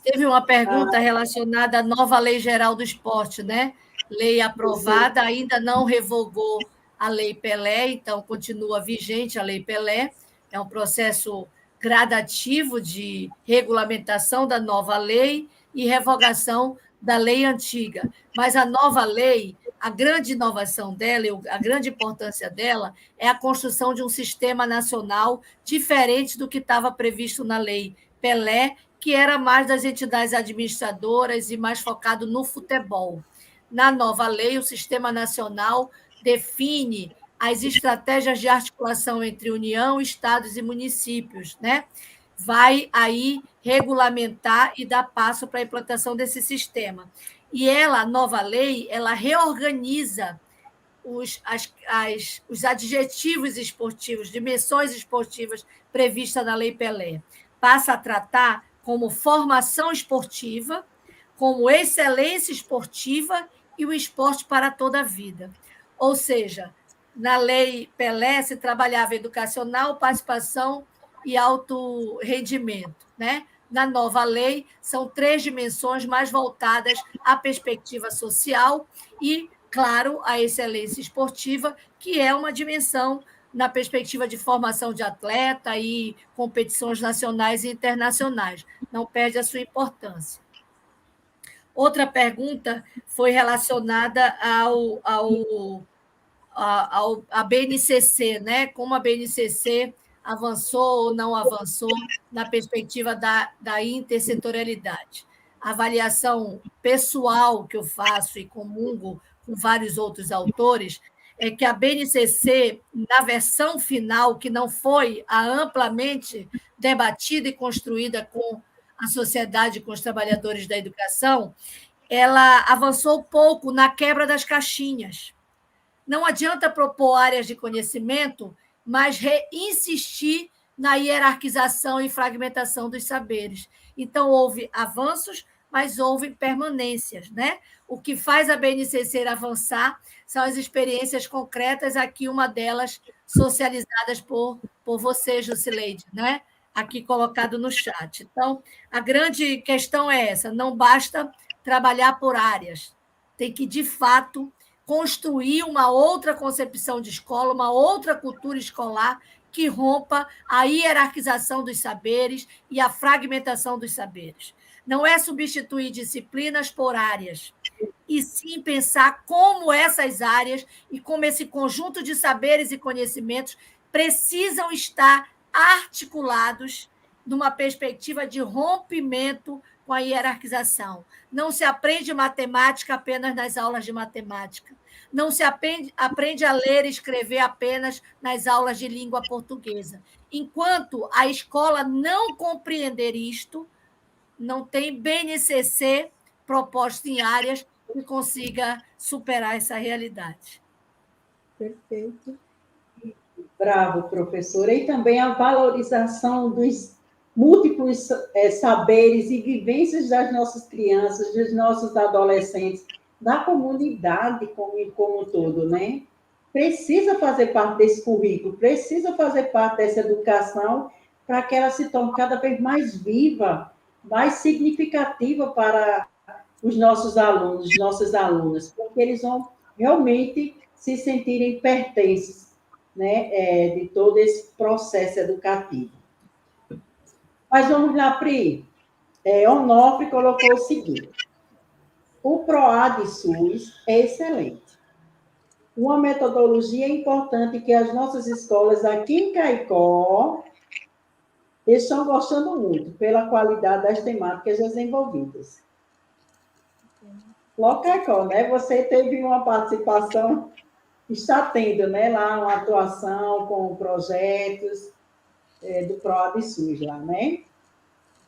Teve uma pergunta relacionada à nova Lei Geral do Esporte, né? Lei aprovada, ainda não revogou a Lei Pelé, então continua vigente a Lei Pelé, é um processo gradativo de regulamentação da nova lei e revogação da lei antiga. Mas a nova lei, a grande inovação dela, a grande importância dela, é a construção de um sistema nacional diferente do que estava previsto na Lei Pelé, que era mais das entidades administradoras e mais focado no futebol. Na nova lei, o Sistema Nacional define as estratégias de articulação entre União, estados e municípios, né? Vai aí regulamentar e dar passo para a implantação desse sistema. E ela, a nova lei, ela reorganiza os adjetivos esportivos, dimensões esportivas previstas na Lei Pelé. Passa a tratar como formação esportiva, como excelência esportiva e o esporte para toda a vida. Ou seja, na Lei Pelé se trabalhava educacional, participação e alto rendimento, né? Na nova lei, são 3 dimensões mais voltadas à perspectiva social e, claro, à excelência esportiva, que é uma dimensão na perspectiva de formação de atleta e competições nacionais e internacionais. Não perde a sua importância. Outra pergunta foi relacionada à BNCC, né? Como a BNCC avançou ou não avançou na perspectiva da intersetorialidade. A avaliação pessoal que eu faço e comungo com vários outros autores é que a BNCC, na versão final, que não foi a amplamente debatida e construída com a sociedade, com os trabalhadores da educação, ela avançou pouco na quebra das caixinhas. Não adianta propor áreas de conhecimento, mas insistir na hierarquização e fragmentação dos saberes. Então, houve avanços, mas houve permanências, né? O que faz a BNCC avançar são as experiências concretas, aqui uma delas socializadas por você, Jusileide, né? Aqui colocado no chat. Então, a grande questão é essa, não basta trabalhar por áreas, tem que, de fato, construir uma outra concepção de escola, uma outra cultura escolar que rompa a hierarquização dos saberes e a fragmentação dos saberes. Não é substituir disciplinas por áreas, e sim pensar como essas áreas e como esse conjunto de saberes e conhecimentos precisam estar articulados numa perspectiva de rompimento com a hierarquização. Não se aprende matemática apenas nas aulas de matemática. Não se aprende a ler e escrever apenas nas aulas de língua portuguesa. Enquanto a escola não compreender isto, não tem BNCC proposto em áreas que consiga superar essa realidade. Perfeito. Bravo, professora. E também a valorização dos múltiplos saberes e vivências das nossas crianças, dos nossos adolescentes, da comunidade como um todo, né? Precisa fazer parte desse currículo, precisa fazer parte dessa educação para que ela se torne cada vez mais viva, mais significativa para os nossos alunos, nossas alunas, porque eles vão realmente se sentirem pertences, né, de todo esse processo educativo. Mas vamos lá, Pri. Onofre colocou o seguinte: o PROAD-SUS é excelente. Uma metodologia importante que as nossas escolas aqui em Caicó estão gostando muito, pela qualidade das temáticas desenvolvidas. Logo, Caicó, né? Você teve uma participação, está tendo, né, lá uma atuação com projetos do PROAD-SUS lá, né?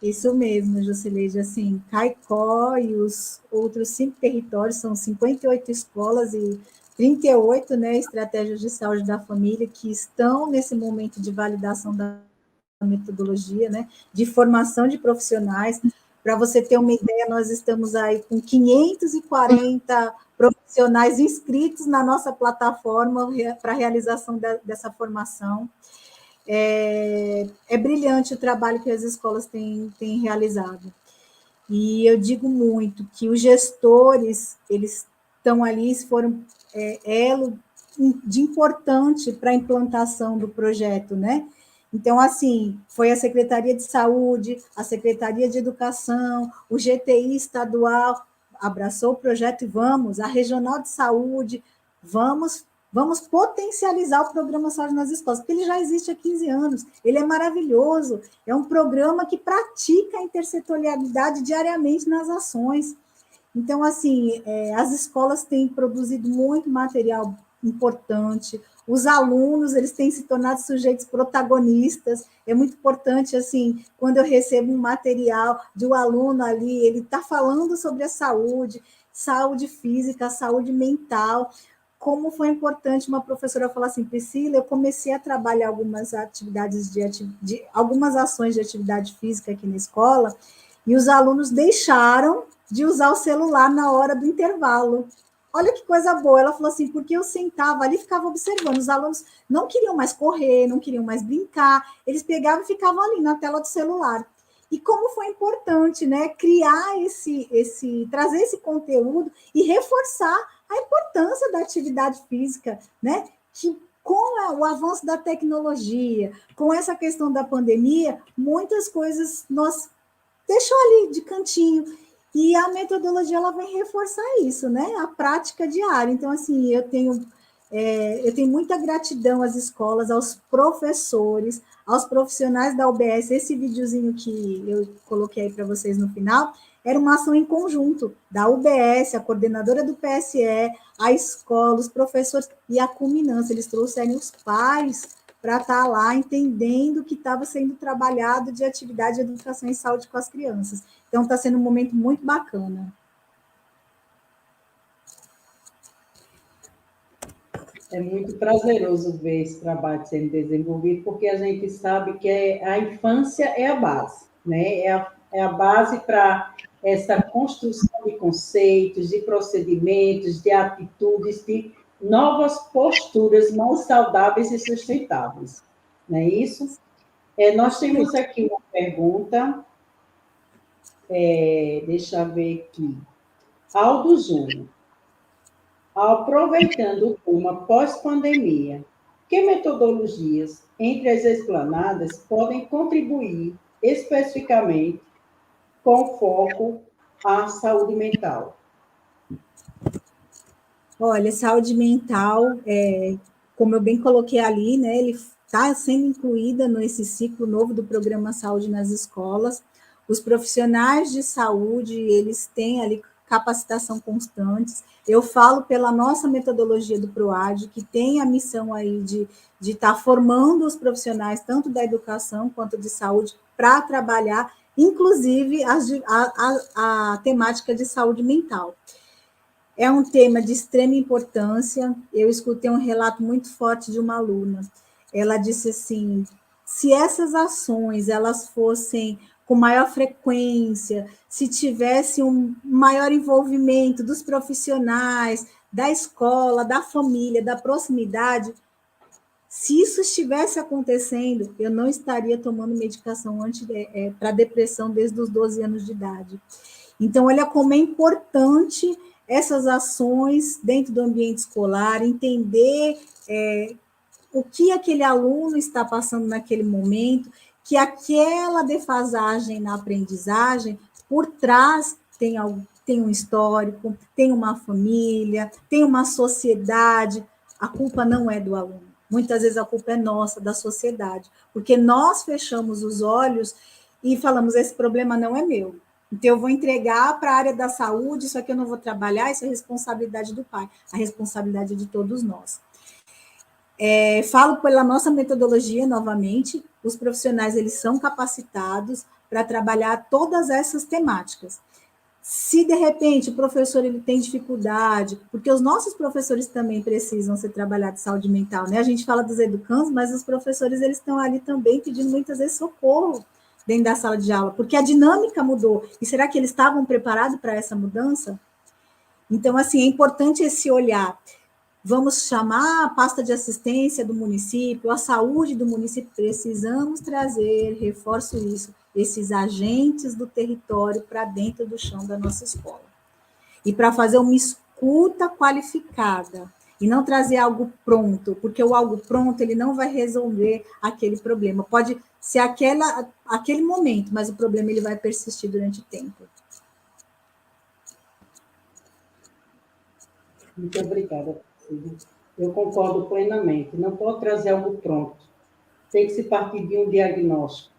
Isso mesmo, Jusileide, assim, Caicó e os outros 5 territórios, são 58 escolas e 38, né, estratégias de saúde da família que estão nesse momento de validação da metodologia, né, de formação de profissionais. Para você ter uma ideia, nós estamos aí com 540 profissionais inscritos na nossa plataforma para a realização dessa formação. É brilhante o trabalho que as escolas têm realizado. E eu digo muito que os gestores, eles estão ali, foram elo de importante para a implantação do projeto, né? Então, assim, foi a Secretaria de Saúde, a Secretaria de Educação, o GTI estadual abraçou o projeto e a Regional de Saúde, vamos potencializar o programa Saúde nas Escolas, porque ele já existe há 15 anos, ele é maravilhoso, é um programa que pratica a intersetorialidade diariamente nas ações. Então, assim, as escolas têm produzido muito material importante, os alunos, eles têm se tornado sujeitos protagonistas, é muito importante, assim, quando eu recebo um material de um aluno ali, ele está falando sobre a saúde física, saúde mental, como foi importante uma professora falar assim, Priscila, eu comecei a trabalhar algumas atividades algumas ações de atividade física aqui na escola, e os alunos deixaram de usar o celular na hora do intervalo. Olha que coisa boa. Ela falou assim, porque eu sentava ali e ficava observando. Os alunos não queriam mais correr, não queriam mais brincar, eles pegavam e ficavam ali na tela do celular. E como foi importante, né, criar trazer esse conteúdo e reforçar a importância da atividade física, né, que com o avanço da tecnologia, com essa questão da pandemia, muitas coisas nós deixou ali de cantinho. E a metodologia ela vem reforçar isso, né? A prática diária. Então, assim, eu tenho muita gratidão às escolas, aos professores, aos profissionais da UBS. Esse videozinho que eu coloquei aí para vocês no final era uma ação em conjunto da UBS, a coordenadora do PSE, a escola, os professores e a culminância. Eles trouxeram os pais para estar lá entendendo o que estava sendo trabalhado de atividade de educação e saúde com as crianças. Então, está sendo um momento muito bacana. É muito prazeroso ver esse trabalho sendo desenvolvido, porque a gente sabe que a infância é a base, né? É a base para essa construção de conceitos, de procedimentos, de atitudes, de novas posturas mais saudáveis e sustentáveis. Não é isso? Nós temos aqui uma pergunta. Deixa eu ver aqui. Aldo Júnior. Aproveitando o tema pós-pandemia, que metodologias entre as explanadas podem contribuir especificamente com foco à saúde mental? Olha, saúde mental, como eu bem coloquei ali, né, ele está sendo incluída nesse ciclo novo do programa Saúde nas Escolas. Os profissionais de saúde, eles têm ali capacitação constantes. Eu falo pela nossa metodologia do PROAD, que tem a missão aí de estar formando os profissionais, tanto da educação quanto de saúde, para trabalhar, inclusive, a temática de saúde mental. É um tema de extrema importância. Eu escutei um relato muito forte de uma aluna. Ela disse assim, se essas ações elas fossem com maior frequência, se tivesse um maior envolvimento dos profissionais, da escola, da família, da proximidade, se isso estivesse acontecendo, eu não estaria tomando medicação para depressão desde os 12 anos de idade. Então, olha como é importante essas ações dentro do ambiente escolar, entender o que aquele aluno está passando naquele momento, que aquela defasagem na aprendizagem, por trás tem um histórico, tem uma família, tem uma sociedade. A culpa não é do aluno. Muitas vezes a culpa é nossa, da sociedade, porque nós fechamos os olhos e falamos, esse problema não é meu. Então, eu vou entregar para a área da saúde, isso aqui eu não vou trabalhar, isso é responsabilidade do pai, a responsabilidade de todos nós. Falo pela nossa metodologia, novamente, os profissionais, eles são capacitados para trabalhar todas essas temáticas. Se, de repente, o professor ele tem dificuldade, porque os nossos professores também precisam ser trabalhados de saúde mental, né? A gente fala dos educandos, mas os professores, eles estão ali também pedindo muitas vezes socorro dentro da sala de aula, porque a dinâmica mudou. E será que eles estavam preparados para essa mudança? Então, assim, é importante esse olhar. Vamos chamar a pasta de assistência do município, a saúde do município, precisamos trazer, reforço isso, esses agentes do território para dentro do chão da nossa escola. E para fazer uma escuta qualificada. e não trazer algo pronto, porque o algo pronto ele não vai resolver aquele problema. Pode ser aquele momento, mas o problema ele vai persistir durante o tempo. Muito obrigada, Cida. Eu concordo plenamente. Não pode trazer algo pronto. Tem que se partir de um diagnóstico.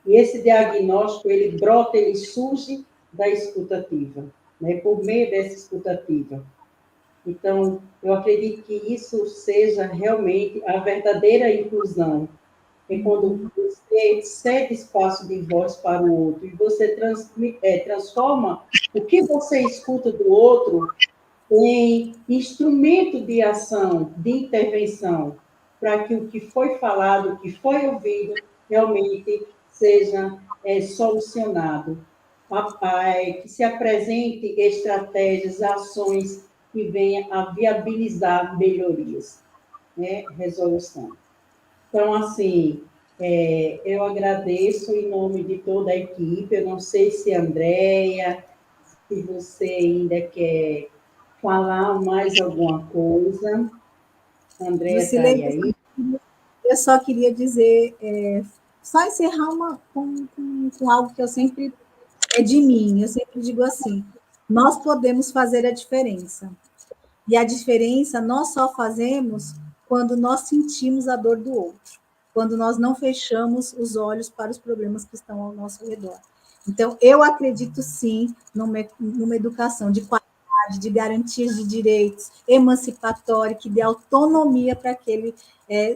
E esse diagnóstico, ele brota, ele surge da escutativa, né? Por meio dessa escutativa. Então, eu acredito que isso seja realmente a verdadeira inclusão. É quando você cede espaço de voz para o outro e você transforma o que você escuta do outro em instrumento de ação, de intervenção, para que o que foi falado, o que foi ouvido, realmente seja solucionado. Que se apresente estratégias, ações que venham a viabilizar melhorias, né? Resolução. Então, assim, eu agradeço em nome de toda a equipe. Eu não sei se a Andréia, se você ainda quer falar mais alguma coisa. A Andréia está aí. Eu só queria dizer, só encerrar com algo que eu sempre é de mim. Eu sempre digo assim: nós podemos fazer a diferença. E a diferença nós só fazemos quando nós sentimos a dor do outro, quando nós não fechamos os olhos para os problemas que estão ao nosso redor. Então, eu acredito sim numa educação de qualidade, de garantias de direitos, emancipatória, que dê autonomia para aquele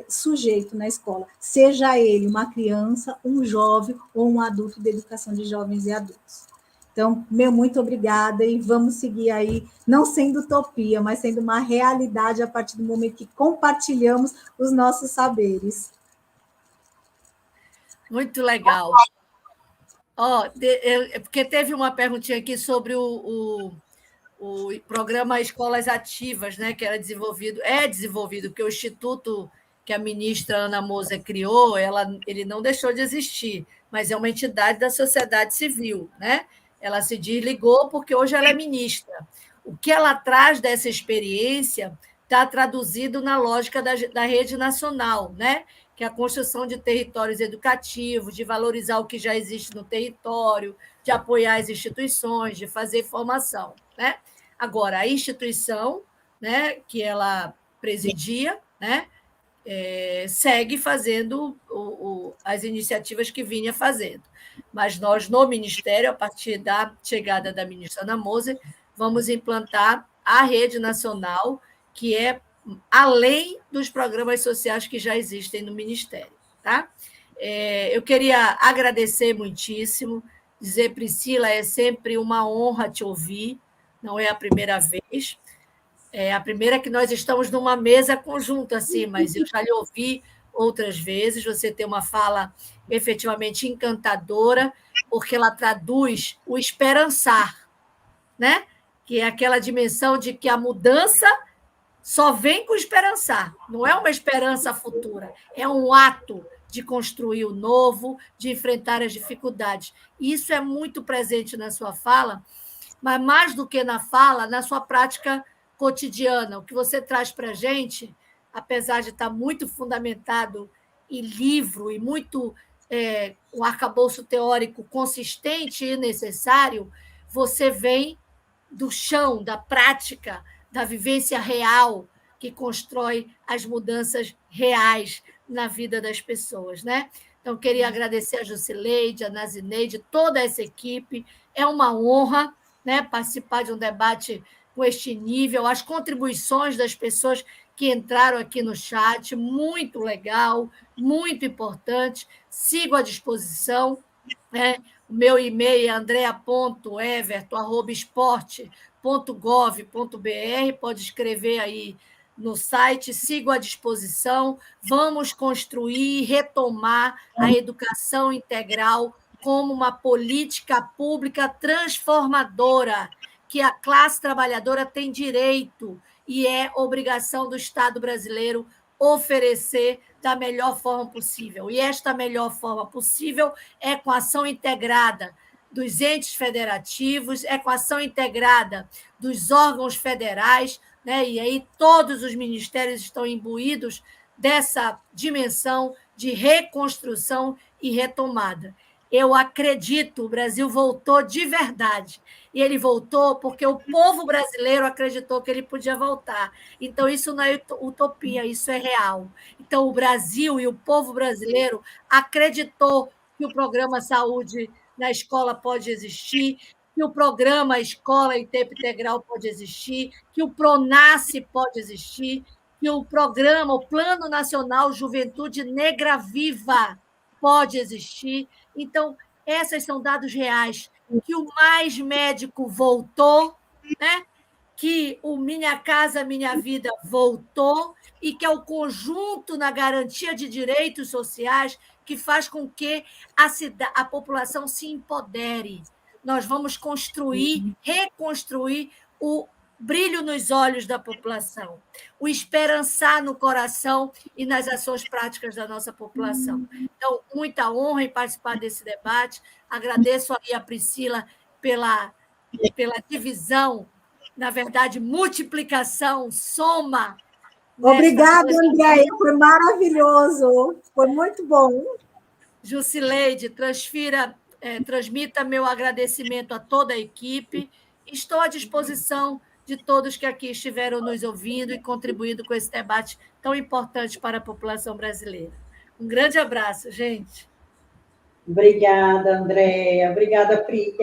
sujeito na escola, seja ele uma criança, um jovem ou um adulto de educação de jovens e adultos. Então, muito obrigada e vamos seguir aí, não sendo utopia, mas sendo uma realidade a partir do momento que compartilhamos os nossos saberes. Muito legal. Porque teve uma perguntinha aqui sobre o programa Escolas Ativas, né, que era desenvolvido, porque o Instituto que a ministra Ana Moser criou, ele não deixou de existir, mas é uma entidade da sociedade civil, né? Ela se desligou porque hoje ela é ministra. O que ela traz dessa experiência está traduzido na lógica da rede nacional, né? Que é a construção de territórios educativos, de valorizar o que já existe no território, de apoiar as instituições, de fazer formação, né? Agora, a instituição, né, que ela presidia, né, segue fazendo as iniciativas que vinha fazendo. Mas nós, no Ministério, a partir da chegada da ministra Ana Moser, vamos implantar a rede nacional, que é além dos programas sociais que já existem no Ministério. Tá? Eu queria agradecer muitíssimo, dizer, Priscila, é sempre uma honra te ouvir, não é a primeira vez. É a primeira que nós estamos numa mesa conjunta, assim, mas eu já lhe ouvi outras vezes. Você tem uma fala efetivamente encantadora, porque ela traduz o esperançar, né? Que é aquela dimensão de que a mudança só vem com esperançar, não é uma esperança futura, é um ato de construir o novo, de enfrentar as dificuldades. E isso é muito presente na sua fala, mas mais do que na fala, na sua prática cotidiana. O que você traz para a gente, apesar de estar muito fundamentado em livro e muito um arcabouço teórico consistente e necessário, você vem do chão, da prática, da vivência real, que constrói as mudanças reais na vida das pessoas, né? Então, queria agradecer a Jusileide, a Nazineide, toda essa equipe. É uma honra, né, participar de um debate com este nível, as contribuições das pessoas que entraram aqui no chat, muito legal, muito importante. Sigo à disposição, né? O meu e-mail é andrea.everton@esporte.gov.br, pode escrever aí no site, sigo à disposição. Vamos construir e retomar a educação integral como uma política pública transformadora, que a classe trabalhadora tem direito e é obrigação do Estado brasileiro oferecer da melhor forma possível. E esta melhor forma possível é com a ação integrada dos entes federativos, é com a ação integrada dos órgãos federais, né? E aí todos os ministérios estão imbuídos dessa dimensão de reconstrução e retomada. Eu acredito, o Brasil voltou de verdade. E ele voltou porque o povo brasileiro acreditou que ele podia voltar. Então, isso não é utopia, isso é real. Então, o Brasil e o povo brasileiro acreditou que o programa Saúde na Escola pode existir, que o programa Escola em Tempo Integral pode existir, que o PRONASSE pode existir, que o programa, o Plano Nacional Juventude Negra Viva pode existir. Então, esses são dados reais, que o Mais Médico voltou, né? Que o Minha Casa Minha Vida voltou e que é o conjunto na garantia de direitos sociais que faz com que a população se empodere. Nós vamos construir, reconstruir o brilho nos olhos da população, o esperançar no coração e nas ações práticas da nossa população. Então, muita honra em participar desse debate. Agradeço aí a Priscila pela divisão, na verdade, multiplicação, soma. Obrigada, Andréia, foi maravilhoso, foi muito bom. Jusileide, transmita meu agradecimento a toda a equipe. Estou à disposição de todos que aqui estiveram nos ouvindo e contribuindo com esse debate tão importante para a população brasileira. Um grande abraço, gente. Obrigada, Andréia. Obrigada, Pri.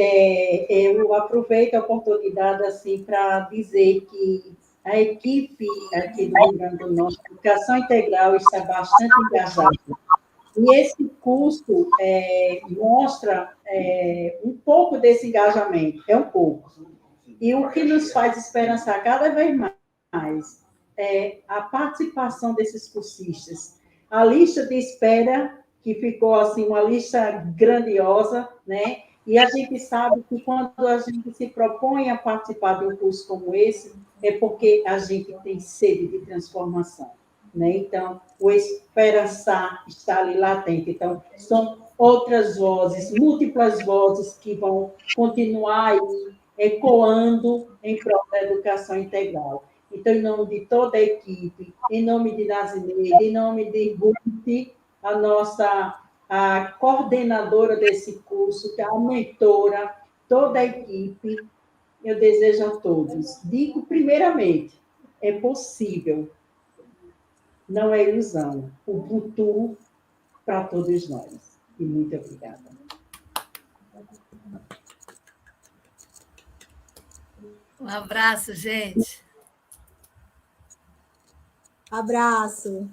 Eu aproveito a oportunidade assim, para dizer que a equipe aqui do Rio Grande do Norte, Educação Integral, está bastante engajada. E esse curso mostra um pouco desse engajamento, é um pouco. E o que nos faz esperançar cada vez mais é a participação desses cursistas. A lista de espera, que ficou assim, uma lista grandiosa, né? E a gente sabe que quando a gente se propõe a participar de um curso como esse, é porque a gente tem sede de transformação, né? Então, o esperançar está ali latente. Então, são outras vozes, múltiplas vozes que vão continuar aí ecoando em prol da educação integral. Então, em nome de toda a equipe, em nome de Nazineide, em nome de Ruth, a coordenadora desse curso, a mentora, toda a equipe, eu desejo a todos. Digo, primeiramente, é possível, não é ilusão, o futuro para todos nós. E muito obrigada. Um abraço, gente. Abraço.